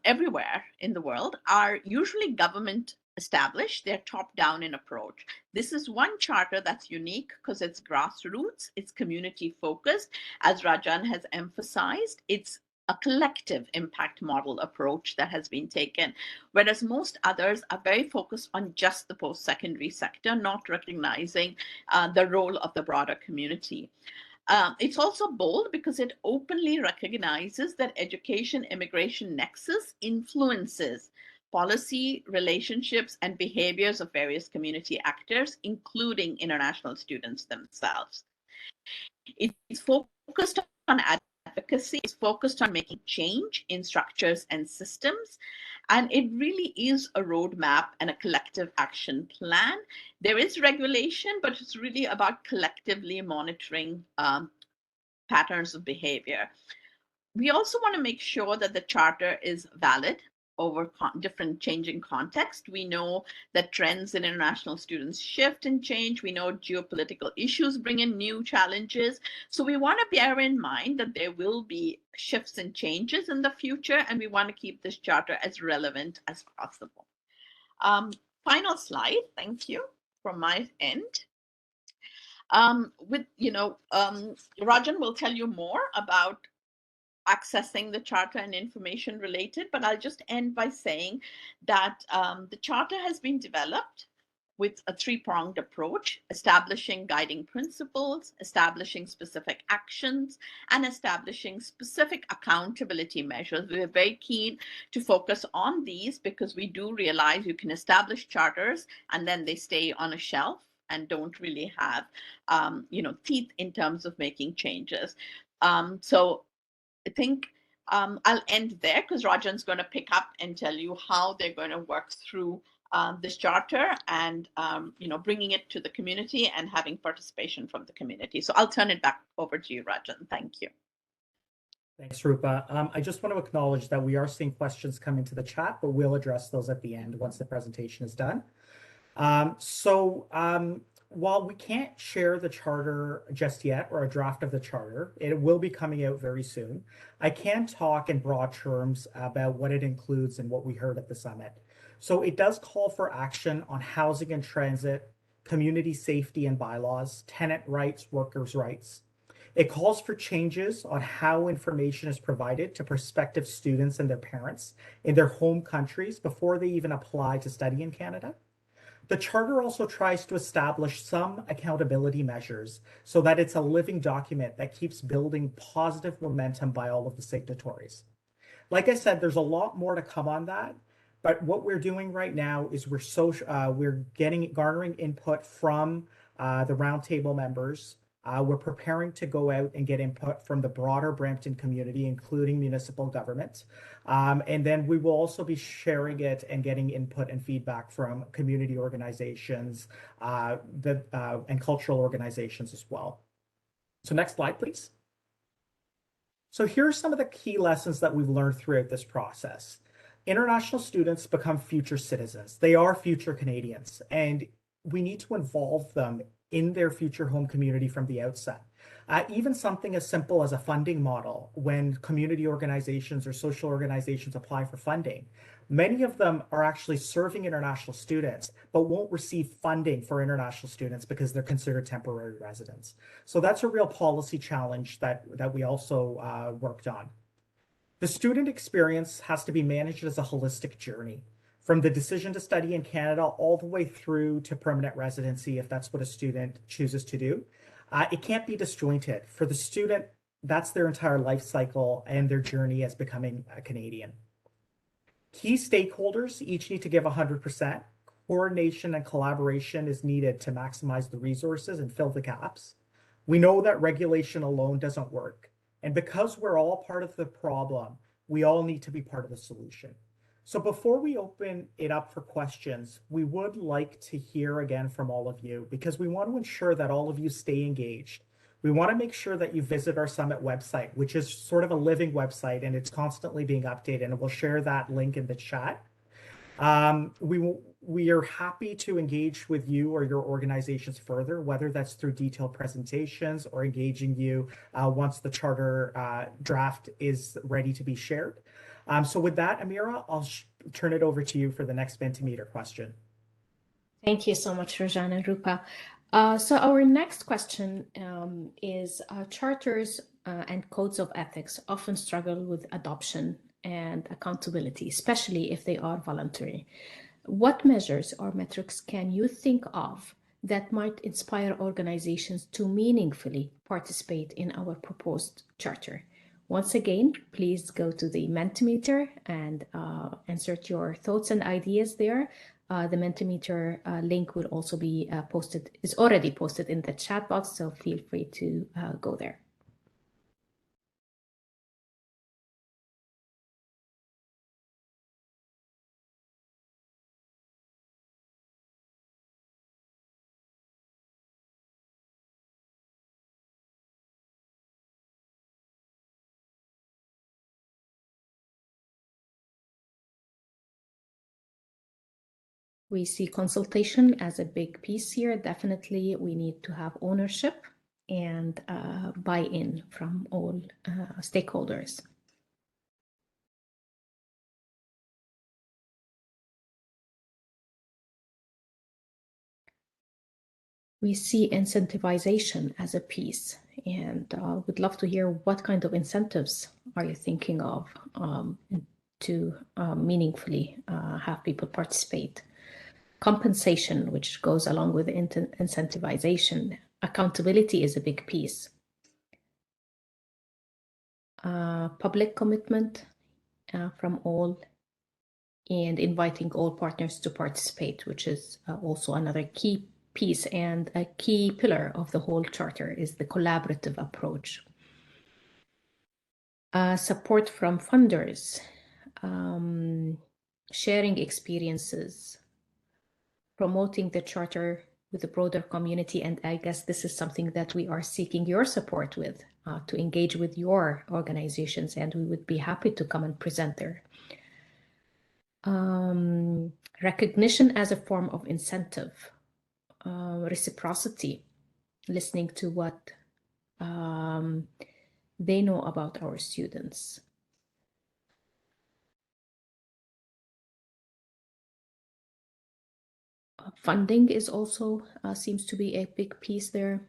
everywhere in the world are usually government established. They're top-down in approach. This is one charter that's unique because it's grassroots, it's community-focused. As Rajan has emphasized, it's a collective impact model approach that has been taken, whereas most others are very focused on just the post-secondary sector, not recognizing the role of the broader community. It's also bold because it openly recognizes that education-immigration nexus influences policy, relationships, and behaviors of various community actors, including international students themselves. It's focused on advocacy, is focused on making change in structures and systems. And it really is a roadmap and a collective action plan. There is regulation, but it's really about collectively monitoring patterns of behavior. We also want to make sure that the charter is valid over different changing context. We know that trends in international students shift and change. We know geopolitical issues bring in new challenges. So we want to bear in mind that there will be shifts and changes in the future, and we want to keep this charter as relevant as possible. Final slide, thank you, from my end. Rajan will tell you more about accessing the charter and information related, but I'll just end by saying that the charter has been developed with a three-pronged approach: establishing guiding principles, establishing specific actions, and establishing specific accountability measures. We're very keen to focus on these because we do realize you can establish charters and then they stay on a shelf and don't really have teeth in terms of making changes. So I think I'll end there because Rajan's going to pick up and tell you how they're going to work through this charter and bringing it to the community and having participation from the community. So I'll turn it back over to you, Rajan. Thank you. Thanks, Roopa. I just want to acknowledge that we are seeing questions come into the chat, but we'll address those at the end once the presentation is done. While we can't share the charter just yet, or a draft of the charter, it will be coming out very soon. I can talk in broad terms about what it includes and what we heard at the summit. So it does call for action on housing and transit, community safety and bylaws, tenant rights, workers' rights. It calls for changes on how information is provided to prospective students and their parents in their home countries before they even apply to study in Canada. The charter also tries to establish some accountability measures so that it's a living document that keeps building positive momentum by all of the signatories. Like I said, there's a lot more to come on that, but what we're doing right now is we're garnering input from the roundtable members. We're preparing to go out and get input from the broader Brampton community, including municipal government. And then we will also be sharing it and getting input and feedback from community organizations and cultural organizations as well. So next slide, please. So here are some of the key lessons that we've learned throughout this process. International students become future citizens. They are future Canadians, and we need to involve them in their future home community from the outset. Even something as simple as a funding model, when community organizations or social organizations apply for funding, many of them are actually serving international students, but won't receive funding for international students because they're considered temporary residents. So that's a real policy challenge that we also worked on. The student experience has to be managed as a holistic journey, from the decision to study in Canada all the way through to permanent residency, if that's what a student chooses to do. It can't be disjointed. For the student, that's their entire life cycle and their journey as becoming a Canadian. Key stakeholders each need to give 100%. Coordination and collaboration is needed to maximize the resources and fill the gaps. We know that regulation alone doesn't work. And because we're all part of the problem, we all need to be part of the solution. So before we open it up for questions, we would like to hear again from all of you, because we want to ensure that all of you stay engaged. We want to make sure that you visit our summit website, which is sort of a living website, and it's constantly being updated, and we'll share that link in the chat. We are happy to engage with you or your organizations further, whether that's through detailed presentations or engaging you once the charter draft is ready to be shared. So with that, Amira, I'll turn it over to you for the next Mentimeter question. Thank you so much, Rajan and Roopa. So our next question is charters and codes of ethics often struggle with adoption and accountability, especially if they are voluntary. What measures or metrics can you think of that might inspire organizations to meaningfully participate in our proposed charter? Once again, please go to the Mentimeter and insert your thoughts and ideas there. The Mentimeter link will also be is already posted in the chat box, so feel free to go there. We see consultation as a big piece here. Definitely, we need to have ownership and buy-in from all stakeholders. We see incentivization as a piece, and we'd love to hear what kind of incentives are you thinking of to meaningfully have people participate. Compensation, which goes along with incentivization. Accountability is a big piece. Public commitment from all, and inviting all partners to participate, which is also another key piece, and a key pillar of the whole charter is the collaborative approach. Support from funders, sharing experiences, promoting the charter with the broader community, and I guess this is something that we are seeking your support with, to engage with your organizations, and we would be happy to come and present there. Recognition as a form of incentive, reciprocity, listening to what they know about our students. Funding is also seems to be a big piece there.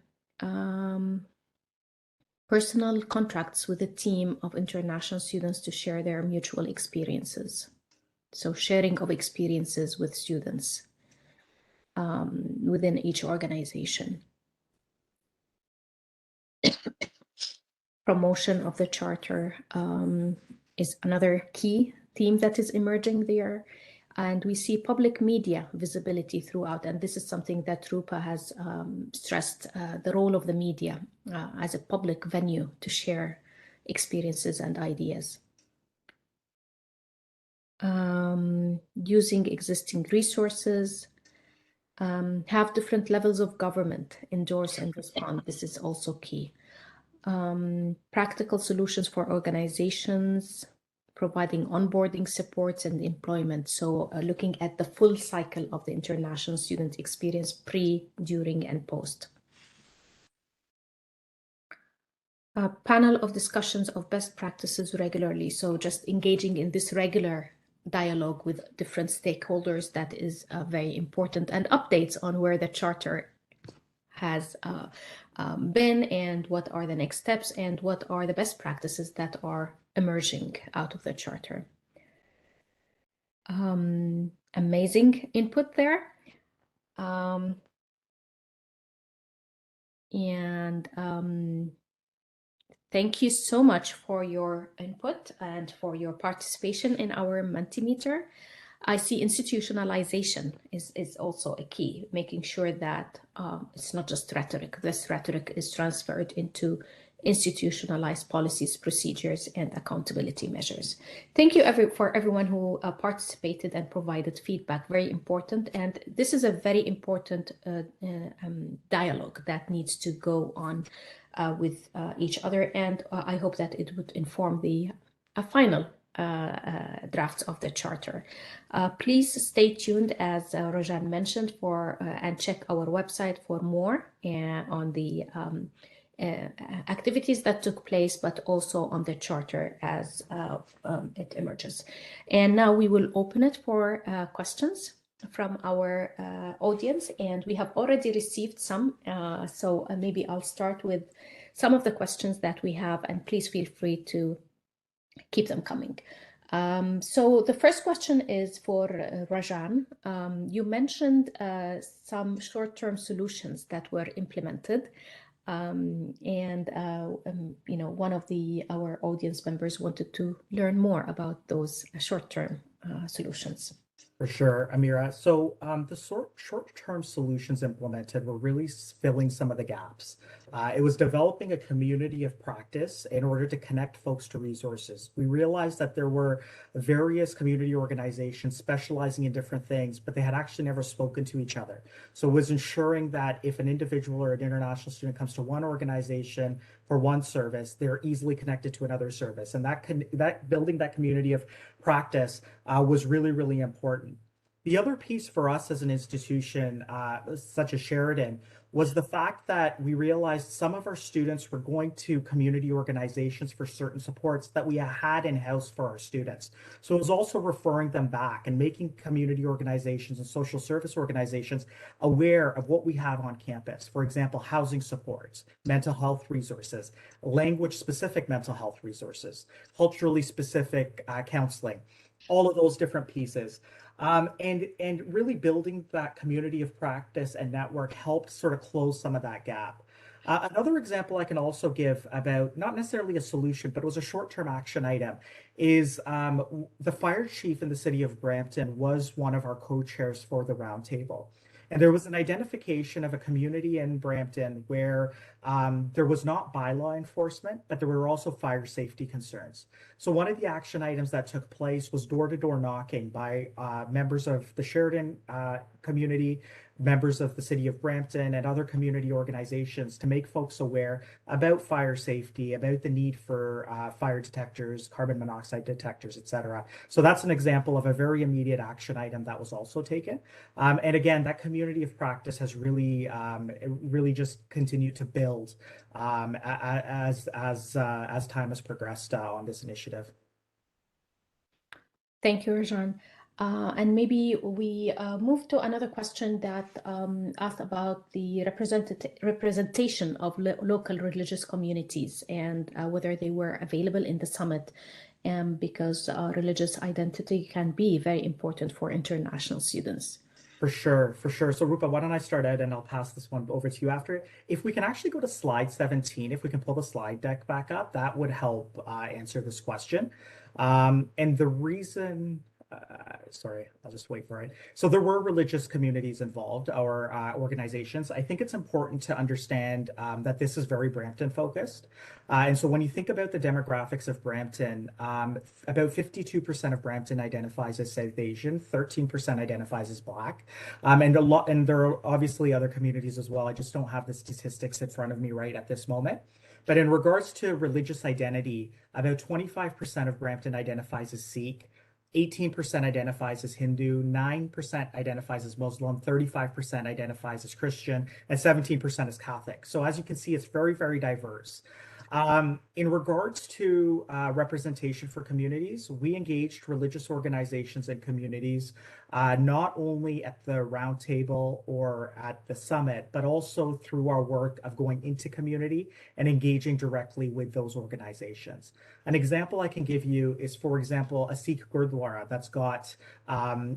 Personal contracts with a team of international students to share their mutual experiences. So sharing of experiences with students within each organization. Promotion of the charter is another key theme that is emerging there. And we see public media visibility throughout. And this is something that Roopa has stressed, the role of the media as a public venue to share experiences and ideas. Using existing resources, have different levels of government endorse and respond. This is also key. Practical solutions for organizations, providing onboarding supports and employment. So looking at the full cycle of the international student experience, pre, during, and post. A panel of discussions of best practices regularly. So just engaging in this regular dialogue with different stakeholders, that is very important. And updates on where the charter has been, and what are the next steps, and what are the best practices that are emerging out of the charter. Amazing input there. Thank you so much for your input and for your participation in our Mentimeter. I see institutionalization is also a key, making sure that it's not just rhetoric. This rhetoric is transferred into institutionalized policies, procedures, and accountability measures. Thank you for everyone who participated and provided feedback. Very important. And this is a very important dialogue that needs to go on with each other. And I hope that it would inform the final drafts of the charter. Please stay tuned, as Rajan mentioned, and check our website for more on the activities that took place, but also on the charter as it emerges. And now we will open it for questions from our audience, and we have already received some. So maybe I'll start with some of the questions that we have, and please feel free to keep them coming. So the first question is for Rajan. You mentioned some short-term solutions that were implemented, and one of our audience members wanted to learn more about those short-term solutions. For sure, Amira. So the short-term solutions implemented were really filling some of the gaps. It was developing a community of practice in order to connect folks to resources. We realized that there were various community organizations specializing in different things, but they had actually never spoken to each other. So it was ensuring that if an individual or an international student comes to one organization for one service, they're easily connected to another service. And that building that community of practice was really, really important. The other piece for us as an institution, such as Sheridan, was the fact that we realized some of our students were going to community organizations for certain supports that we had in-house for our students. So it was also referring them back and making community organizations and social service organizations aware of what we have on campus. For example, housing supports, mental health resources, language-specific mental health resources, culturally specific counseling, all of those different pieces. And really building that community of practice and network helped sort of close some of that gap. Another example I can also give about not necessarily a solution, but it was a short-term action item, is the fire chief in the city of Brampton was one of our co-chairs for the roundtable. And there was an identification of a community in Brampton where there was not bylaw enforcement, but there were also fire safety concerns. So one of the action items that took place was door-to-door knocking by members of the Sheridan community, members of the City of Brampton, and other community organizations to make folks aware about fire safety, about the need for fire detectors, carbon monoxide detectors, etc. So that's an example of a very immediate action item that was also taken. And again, that community of practice has really just continued to build as time has progressed on this initiative. Thank you, Rajan. And maybe we move to another question that asked about the representation of local religious communities and whether they were available in the summit, because religious identity can be very important for international students. For sure. So Roopa, why don't I start out and I'll pass this one over to you after. If we can actually go to slide 17, if we can pull the slide deck back up, that would help answer this question. And the reason, sorry, I'll just wait for it. So there were religious communities involved, or organizations. I think it's important to understand that this is very Brampton focused. And so when you think about the demographics of Brampton, about 52% of Brampton identifies as South Asian, 13% identifies as Black. And there are obviously other communities as well. I just don't have the statistics in front of me right at this moment. But in regards to religious identity, about 25% of Brampton identifies as Sikh, 18% identifies as Hindu, 9% identifies as Muslim, 35% identifies as Christian, and 17% as Catholic. So as you can see, it's very, very diverse. In regards to representation for communities, we engaged religious organizations and communities not only at the roundtable or at the summit, but also through our work of going into community and engaging directly with those organizations. An example I can give you is, for example, a Sikh Gurdwara that's got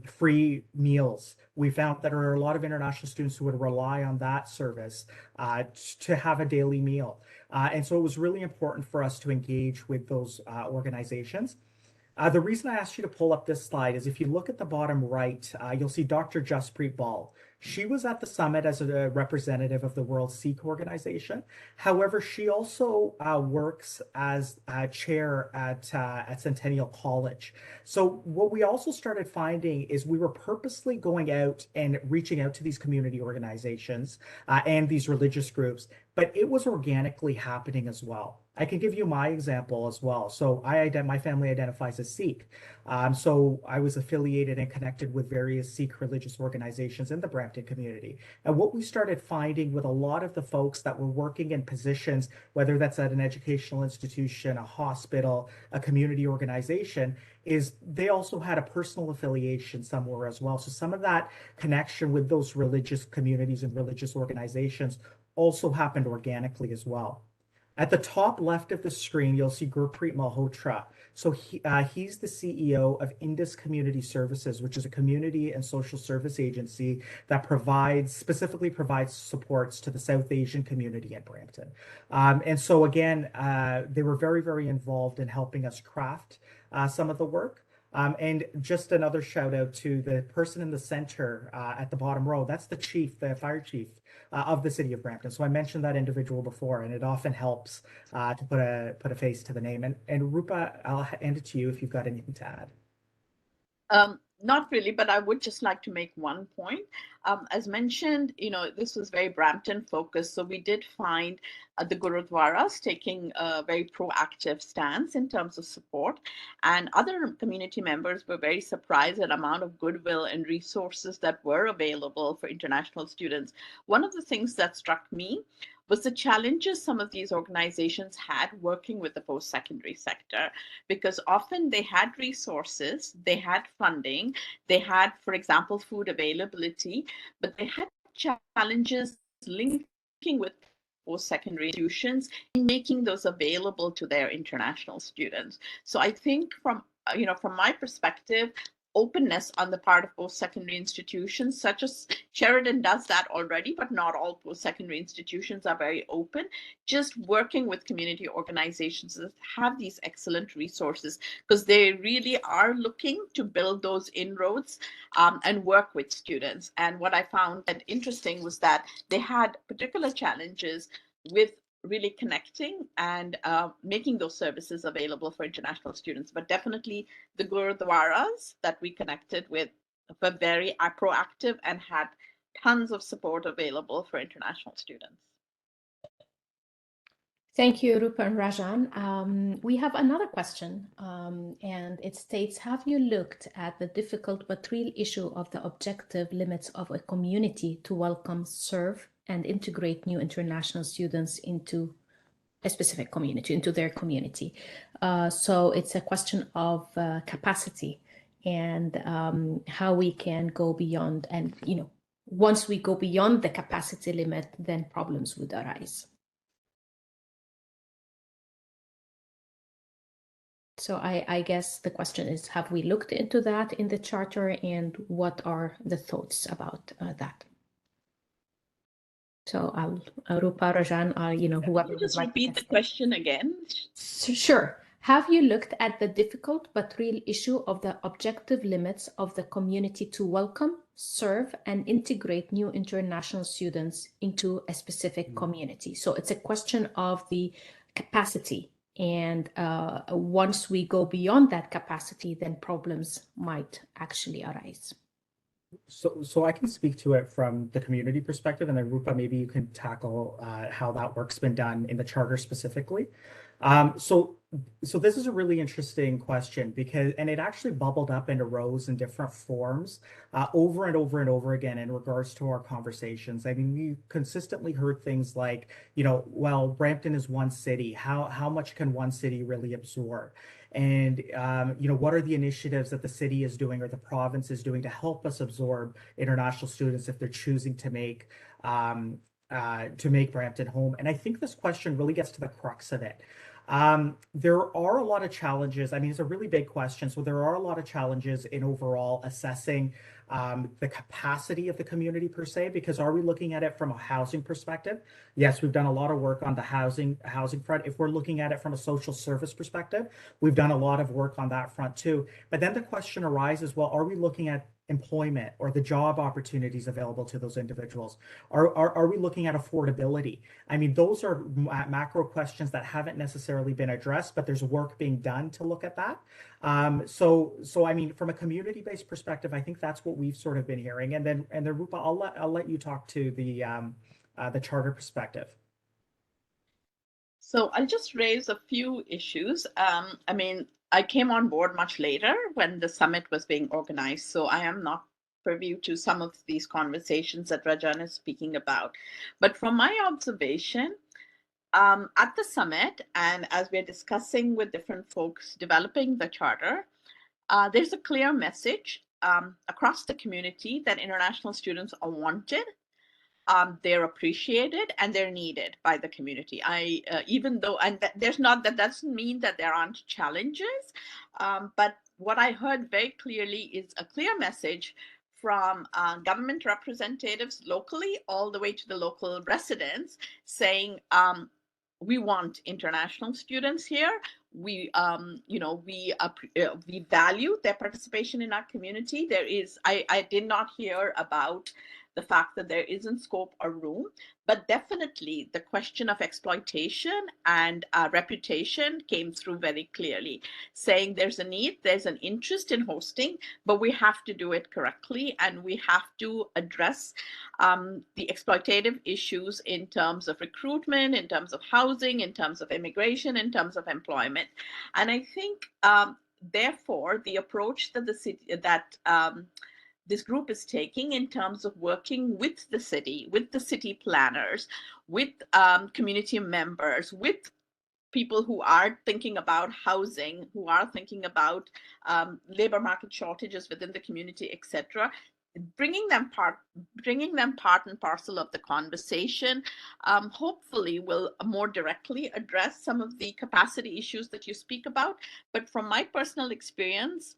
free meals. We found that there are a lot of international students who would rely on that service to have a daily meal. And so it was really important for us to engage with those organizations. The reason I asked you to pull up this slide is if you look at the bottom right, you'll see Dr. Jaspreet Ball. She was at the summit as a representative of the World Sikh Organization. However, she also works as a chair at Centennial College. So what we also started finding is we were purposely going out and reaching out to these community organizations and these religious groups, but it was organically happening as well. I can give you my example as well. So my family identifies as Sikh. So I was affiliated and connected with various Sikh religious organizations in the Brampton community. And what we started finding with a lot of the folks that were working in positions, whether that's at an educational institution, a hospital, a community organization, is they also had a personal affiliation somewhere as well. So some of that connection with those religious communities and religious organizations also happened organically as well. At the top left of the screen, you'll see Gurpreet Malhotra. So he's the CEO of Indus Community Services, which is a community and social service agency that specifically provides supports to the South Asian community in Brampton. And so again, they were very, very involved in helping us craft some of the work. And just another shout out to the person in the center at the bottom row. That's the chief, the fire chief of the City of Brampton. So I mentioned that individual before, and it often helps to put a face to the name. And Roopa, I'll hand it to you if you've got anything to add. Not really, but I would just like to make one point. As mentioned, this was very Brampton focused. So we did find the Gurudwaras taking a very proactive stance in terms of support. And other community members were very surprised at the amount of goodwill and resources that were available for international students. One of the things that struck me was the challenges some of these organizations had working with the post-secondary sector, because often they had resources, they had funding, they had, for example, food availability, but they had challenges linking with post-secondary institutions in making those available to their international students. So I think from my perspective, openness on the part of post-secondary institutions, such as Sheridan does that already, but not all post-secondary institutions are very open. Just working with community organizations that have these excellent resources, because they really are looking to build those inroads and work with students. And what I found that interesting was that they had particular challenges with really connecting and making those services available for international students. But definitely the Gurudwaras that we connected with were very proactive and had tons of support available for international students. Thank you, Roopa and Rajan. We have another question, and it states, have you looked at the difficult but real issue of the objective limits of a community to welcome, serve, and integrate new international students into a specific community, into their community? So it's a question of capacity and how we can go beyond. And, once we go beyond the capacity limit, then problems would arise. So I guess the question is, have we looked into that in the charter, and what are the thoughts about that? So Roopa, Rajan, whoever. Can you just repeat the question again? Sure. Have you looked at the difficult but real issue of the objective limits of the community to welcome, serve, and integrate new international students into a specific community? So it's a question of the capacity. And once we go beyond that capacity, then problems might actually arise. So I can speak to it from the community perspective, and then Roopa, maybe you can tackle how that work's been done in the charter specifically. So this is a really interesting question because, and it actually bubbled up and arose in different forms over and over and over again in regards to our conversations. I mean, we consistently heard things like, well, Brampton is one city. How much can one city really absorb? And what are the initiatives that the city is doing or the province is doing to help us absorb international students if they're choosing to make Brampton home? And I think this question really gets to the crux of it. There are a lot of challenges. I mean, it's a really big question. So there are a lot of challenges in overall assessing the capacity of the community per se, because are we looking at it from a housing perspective? Yes, we've done a lot of work on the housing front. If we're looking at it from a social service perspective, we've done a lot of work on that front too. But then the question arises, well, are we looking at employment or the job opportunities available to those individuals? Are we looking at affordability? I mean, those are macro questions that haven't necessarily been addressed, but there's work being done to look at that. So I mean, from a community-based perspective, I think that's what we've sort of been hearing. And then Roopa, I'll let you talk to the charter perspective. So I'll just raise a few issues. I mean, I came on board much later when the summit was being organized, so I am not privy to some of these conversations that Rajan is speaking about. But from my observation, at the summit, and as we're discussing with different folks developing the charter, there's a clear message across the community that international students are wanted. They're appreciated and they're needed by the community. Even though, and that doesn't mean that there aren't challenges, but what I heard very clearly is a clear message from government representatives locally all the way to the local residents saying, we want international students here. We value their participation in our community. I did not hear about the fact that there isn't scope or room, but definitely the question of exploitation and reputation came through very clearly, saying there's a need, there's an interest in hosting, but we have to do it correctly, and we have to address the exploitative issues in terms of recruitment, in terms of housing, in terms of immigration, in terms of employment. And I think, therefore, the approach that this group is taking in terms of working with the city planners, with community members, with people who are thinking about housing, who are thinking about labor market shortages within the community, etc., bringing them part and parcel of the conversation, hopefully will more directly address some of the capacity issues that you speak about. But from my personal experience,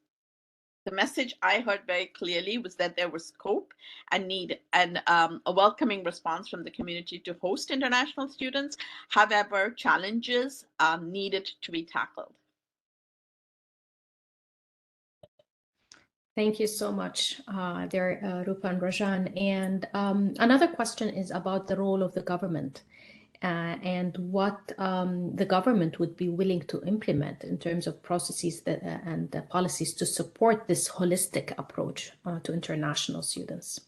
the message I heard very clearly was that there was scope and need and a welcoming response from the community to host international students. However, challenges needed to be tackled. Thank you so much, Roopa and Rajan. And another question is about the role of the government and what the government would be willing to implement in terms of processes and policies to support this holistic approach to international students.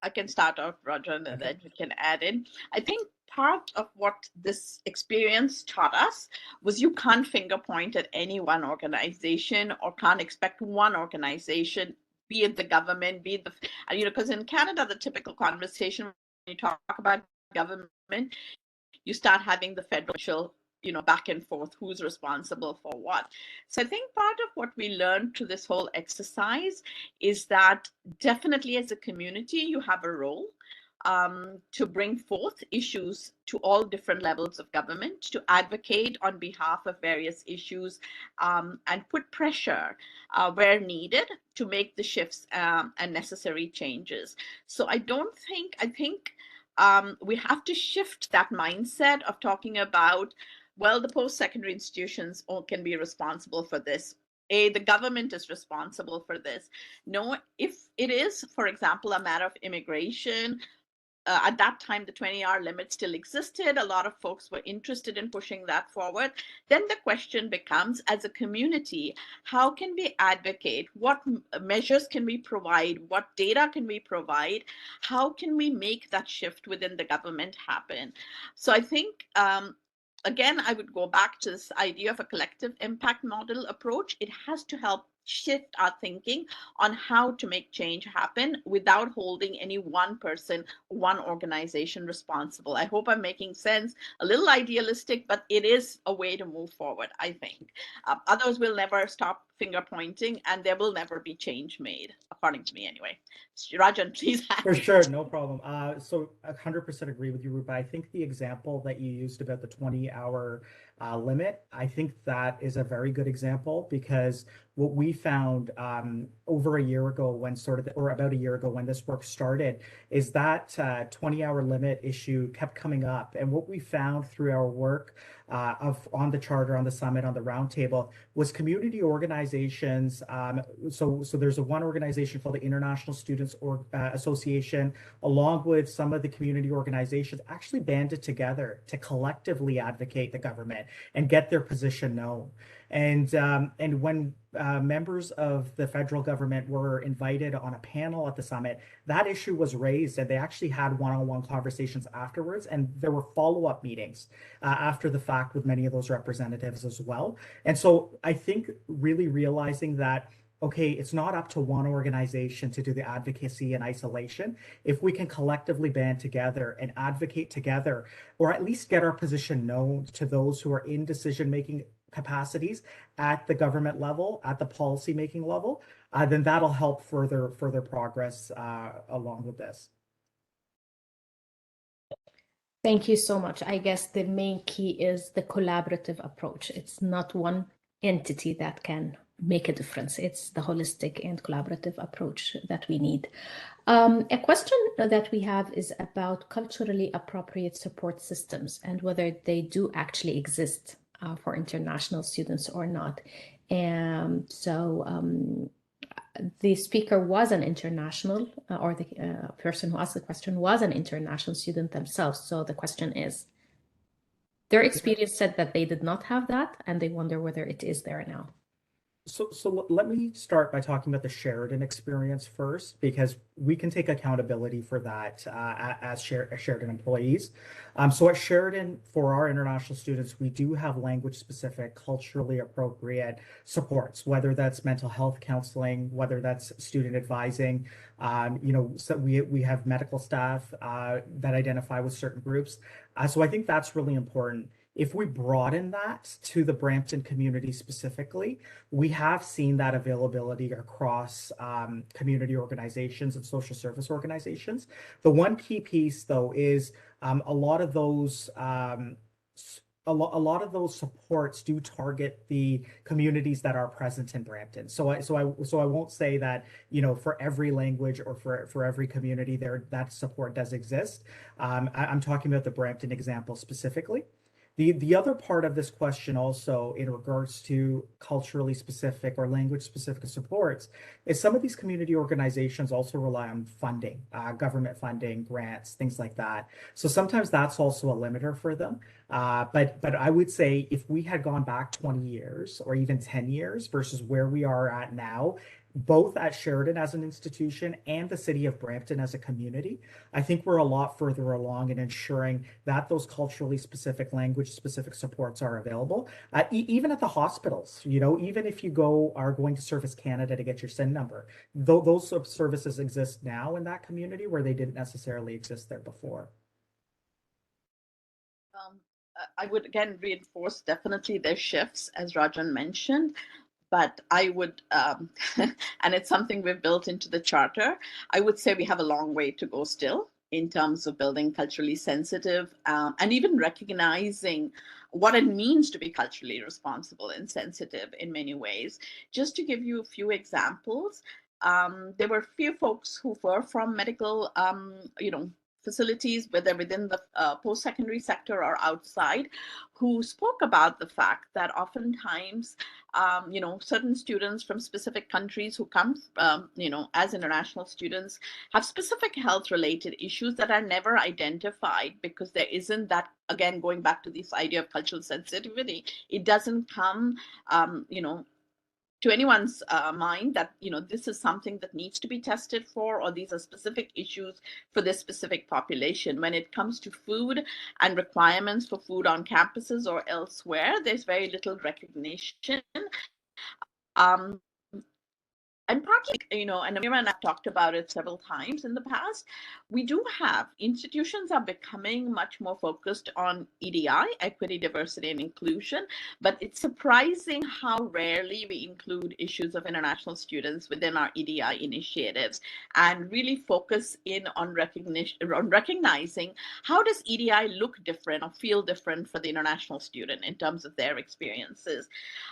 I can start out, Rajan, and then you can add in. I think part of what this experience taught us was you can't finger point at any one organization, or can't expect one organization, be it the government, be it the, because in Canada, the typical conversation when you talk about government, you start having the federal, back and forth, who's responsible for what. So I think part of what we learned through this whole exercise is that definitely as a community, you have a role to bring forth issues to all different levels of government, to advocate on behalf of various issues, and put pressure where needed to make the shifts and necessary changes. So I think we have to shift that mindset of talking about, well, the post-secondary institutions can be responsible for this. The government is responsible for this. No, if it is, for example, a matter of immigration, at that time, the 20-hour limit still existed. A lot of folks were interested in pushing that forward. Then the question becomes, as a community, how can we advocate? What measures can we provide? What data can we provide? How can we make that shift within the government happen? So I think, again, I would go back to this idea of a collective impact model approach. It has to help shift our thinking on how to make change happen without holding any one person, one organization responsible. I hope I'm making sense. A little idealistic, but it is a way to move forward, I think. Others will never stop finger pointing, and there will never be change made, according to me anyway. Rajan, please. For sure, no problem. So 100% agree with you, Roopa. I think the example that you used about the 20-hour limit, I think that is a very good example, because what we found over a year ago or about a year ago when this work started, is that 20-hour limit issue kept coming up. And what we found through our work on the charter, on the summit, on the roundtable, was community organizations. So there's one organization called the International Students Association, along with some of the community organizations, actually banded together to collectively advocate the government and get their position known. And when members of the federal government were invited on a panel at the summit, that issue was raised, and they actually had one-on-one conversations afterwards, and there were follow-up meetings after the fact with many of those representatives as well. And so I think really realizing that, okay, it's not up to one organization to do the advocacy in isolation. If we can collectively band together and advocate together, or at least get our position known to those who are in decision-making capacities at the government level, at the policy-making level, then that'll help further progress along with this. Thank you so much. I guess the main key is the collaborative approach. It's not one entity that can make a difference. It's the holistic and collaborative approach that we need. A question that we have is about culturally appropriate support systems and whether they do actually exist for international students or not. And so the speaker was an international, or the person who asked the question was an international student themselves. So the question is, their experience said that they did not have that, and they wonder whether it is there now. So let me start by talking about the Sheridan experience first, because we can take accountability for that as Sheridan employees. So at Sheridan, for our international students, we do have language-specific, culturally appropriate supports, whether that's mental health counseling, whether that's student advising. So we have medical staff that identify with certain groups. So I think that's really important. If we broaden that to the Brampton community specifically, we have seen that availability across community organizations and social service organizations. The one key piece, though, is a lot of those supports do target the communities that are present in Brampton. So I won't say that, for every language or for every community that support does exist. I'm talking about the Brampton example specifically. The other part of this question also, in regards to culturally specific or language specific supports, is some of these community organizations also rely on funding, government funding, grants, things like that. So sometimes that's also a limiter for them. But I would say if we had gone back 20 years or even 10 years versus where we are at now, both at Sheridan as an institution and the City of Brampton as a community, I think we're a lot further along in ensuring that those culturally specific, language specific supports are available, even at the hospitals. Even if you are going to Service Canada to get your SIN number, those services exist now in that community where they didn't necessarily exist there before. I would again reinforce definitely there's shifts, as Rajan mentioned. But I would, and it's something we've built into the charter, I would say we have a long way to go still in terms of building culturally sensitive and even recognizing what it means to be culturally responsible and sensitive in many ways. Just to give you a few examples, there were a few folks who were from medical, facilities, whether within the post-secondary sector or outside, who spoke about the fact that oftentimes, certain students from specific countries who come, as international students have specific health-related issues that are never identified because there isn't that, again, going back to this idea of cultural sensitivity, it doesn't come, to anyone's mind that this is something that needs to be tested for, or these are specific issues for this specific population. When it comes to food and requirements for food on campuses or elsewhere, there's very little recognition. And partly, and Amira and I've talked about it several times in the past, we do have institutions are becoming much more focused on EDI, equity, diversity, and inclusion, but it's surprising how rarely we include issues of international students within our EDI initiatives and really focus in on recognizing how does EDI look different or feel different for the international student in terms of their experiences.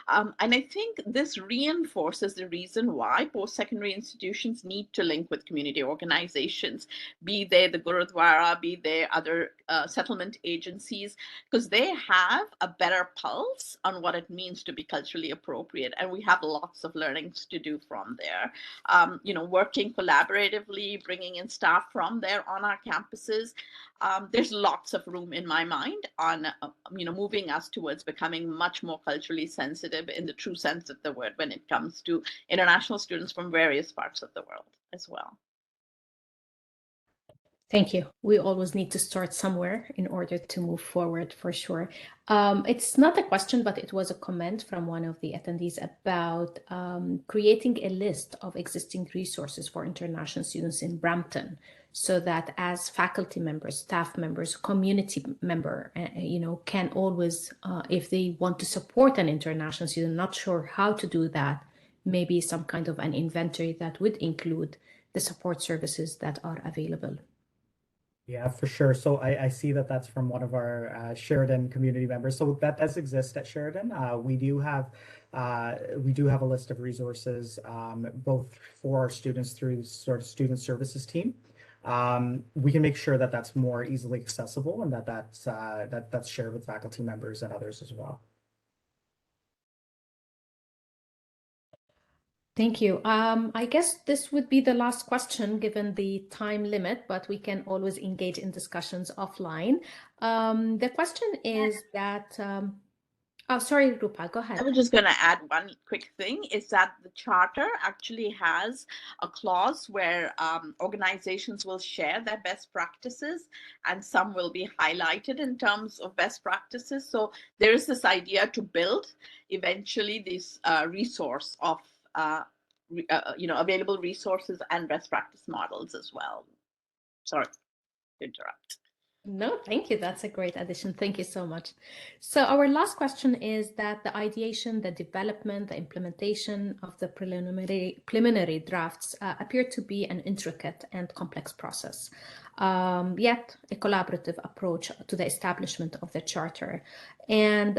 And I think this reinforces the reason why post-secondary institutions need to link with community organizations, be they the Gurudwara, be they other settlement agencies, because they have a better pulse on what it means to be culturally appropriate. And we have lots of learnings to do from there. Working collaboratively, bringing in staff from there on our campuses. There's lots of room in my mind on, moving us towards becoming much more culturally sensitive in the true sense of the word when it comes to international students from various parts of the world as well. Thank you. We always need to start somewhere in order to move forward, for sure. It's not a question, but it was a comment from one of the attendees about creating a list of existing resources for international students in Brampton, so that as faculty members, staff members, community member, can always, if they want to support an international student, not sure how to do that, maybe some kind of an inventory that would include the support services that are available. Yeah, for sure. So I see that that's from one of our Sheridan community members. So that does exist at Sheridan. We do have a list of resources, both for our students through sort of student services team. We can make sure that that's more easily accessible and that's shared with faculty members and others as well. Thank you. I guess this would be the last question given the time limit, but we can always engage in discussions offline. The question is that, oh, sorry, Roopa, go ahead. I was just going to add one quick thing, is that the charter actually has a clause where organizations will share their best practices and some will be highlighted in terms of best practices. So there is this idea to build eventually this resource of available resources and best practice models as well. Sorry to interrupt. No, thank you. That's a great addition. Thank you so much. So our last question is that the ideation, the development, the implementation of the preliminary drafts appear to be an intricate and complex process, yet a collaborative approach to the establishment of the charter. And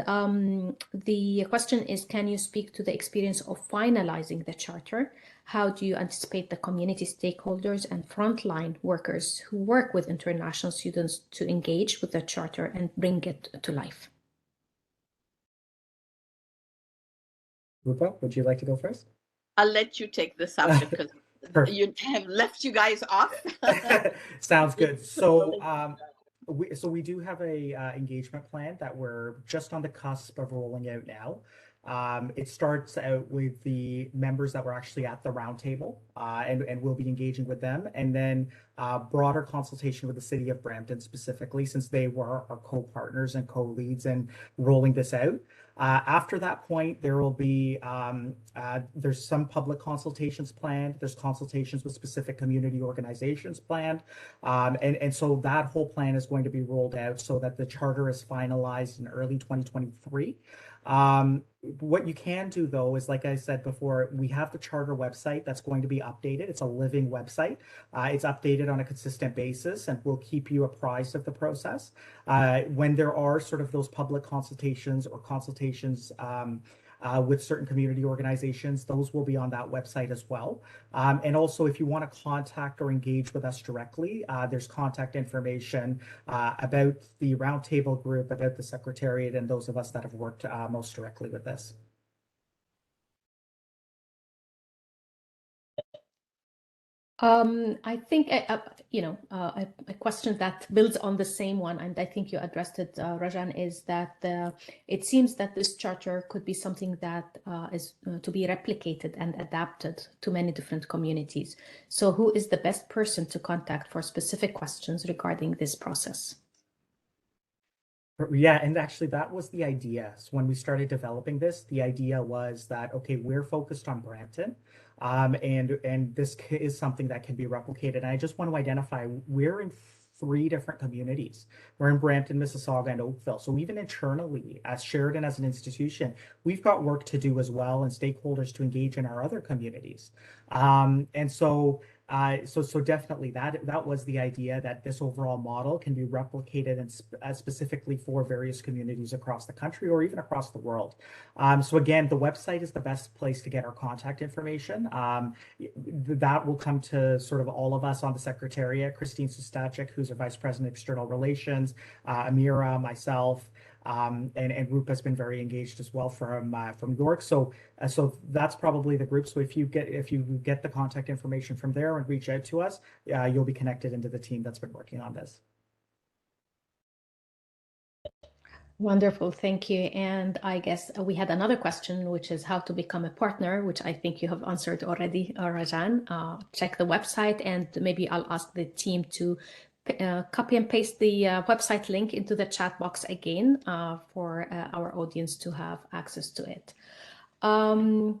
the question is, can you speak to the experience of finalizing the charter? How do you anticipate the community stakeholders and frontline workers who work with international students to engage with the charter and bring it to life? Roopa, would you like to go first? I'll let you take this up because you have left you guys off. Sounds good. So we do have a engagement plan that we're just on the cusp of rolling out now. It starts out with the members that were actually at the roundtable, and we'll be engaging with them, and then broader consultation with the City of Brampton specifically, since they were our co-partners and co-leads in rolling this out. After that point, there will be there's some public consultations planned. There's consultations with specific community organizations planned, and so that whole plan is going to be rolled out so that the charter is finalized in early 2023. What you can do though is, like I said before, we have the charter website that's going to be updated. It's a living website. It's updated on a consistent basis, and we'll keep you apprised of the process. When there are sort of those public consultations or consultations with certain community organizations. Those will be on that website as well. And also, if you want to contact or engage with us directly, there's contact information about the roundtable group, about the Secretariat, and those of us that have worked most directly with this. I think, a question that builds on the same one, and I think you addressed it, Rajan, is that it seems that this charter could be something that is to be replicated and adapted to many different communities. So who is the best person to contact for specific questions regarding this process? Yeah, and actually that was the idea. So when we started developing this, the idea was that, okay, we're focused on Brampton, and this is something that can be replicated. And I just want to identify, we're in 3 different communities. We're in Brampton, Mississauga, and Oakville. So even internally, as Sheridan as an institution, we've got work to do as well, and stakeholders to engage in our other communities. And so definitely that was the idea, that this overall model can be replicated and specifically for various communities across the country or even across the world. So again, the website is the best place to get our contact information. That will come to sort of all of us on the Secretariat, Christine Sustachik, who's our Vice President, External Relations, Amira, myself, and Roopa has been very engaged as well from York. So that's probably the group. So if you get the contact information from there and reach out to us, you'll be connected into the team that's been working on this. Wonderful, thank you. And I guess we had another question, which is how to become a partner, which I think you have answered already, Rajan. Check the website, and maybe I'll ask the team to copy and paste the website link into the chat box again for our audience to have access to it. Roopa,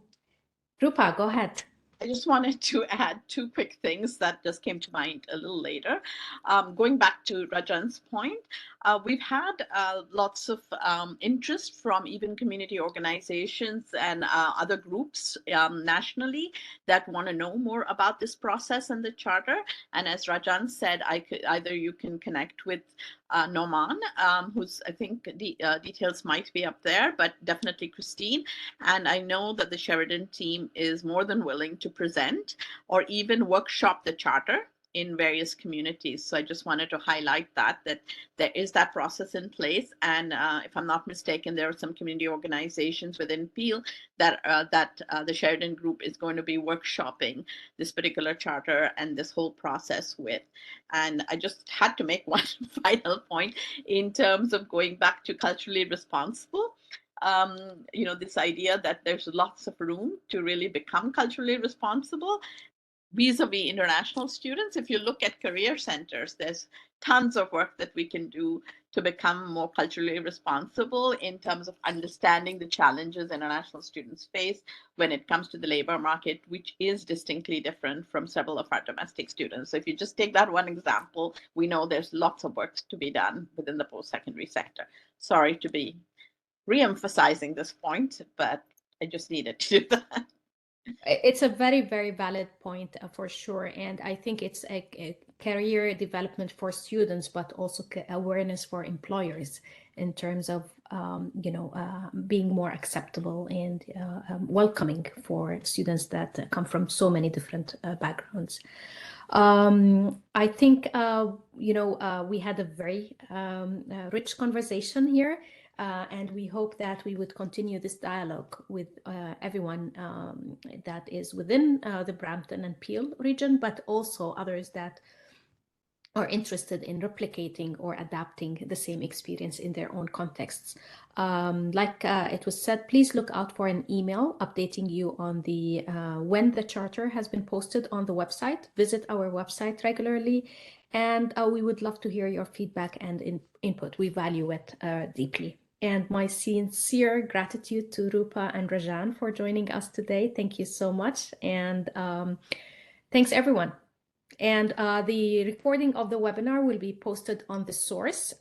go ahead. I just wanted to add 2 quick things that just came to mind a little later. Going back to Rajan's point, we've had lots of interest from even community organizations and other groups nationally that want to know more about this process and the charter. And as Rajan said, either you can connect with Norman, who's, I think the details might be up there, but definitely Christine. And I know that the Sheridan team is more than willing to present or even workshop the charter in various communities. So I just wanted to highlight that there is that process in place. And if I'm not mistaken, there are some community organizations within Peel that the Sheridan group is going to be workshopping this particular charter and this whole process with. And I just had to make one final point in terms of going back to culturally responsible. This idea that there's lots of room to really become culturally responsible vis-a-vis international students. If you look at career centers, there's tons of work that we can do to become more culturally responsible in terms of understanding the challenges international students face when it comes to the labor market, which is distinctly different from several of our domestic students. So if you just take that one example, we know there's lots of work to be done within the post-secondary sector. Sorry to be re-emphasizing this point, but I just needed to do that. It's a very, very valid point for sure. And I think it's a career development for students, but also awareness for employers in terms of, being more acceptable and welcoming for students that come from so many different backgrounds. I think, we had a very rich conversation here. And we hope that we would continue this dialogue with everyone that is within the Brampton and Peel region, but also others that are interested in replicating or adapting the same experience in their own contexts. Like it was said, please look out for an email updating you on the when the charter has been posted on the website. Visit our website regularly, and we would love to hear your feedback and input. We value it deeply. And my sincere gratitude to Roopa and Rajan for joining us today. Thank you so much. And thanks, everyone. And the recording of the webinar will be posted on the source.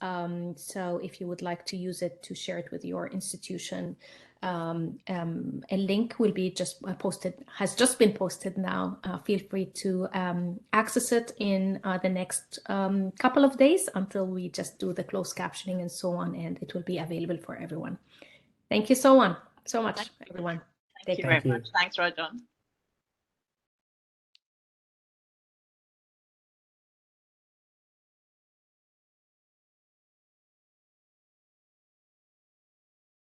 So if you would like to use it to share it with your institution, a link will be has just been posted now. Feel free to access it in the next couple of days until we just do the closed captioning and so on, and it will be available for everyone. Thank you so so much, Thank you. everyone. Thank Take you care. very much. Thanks, Rajan.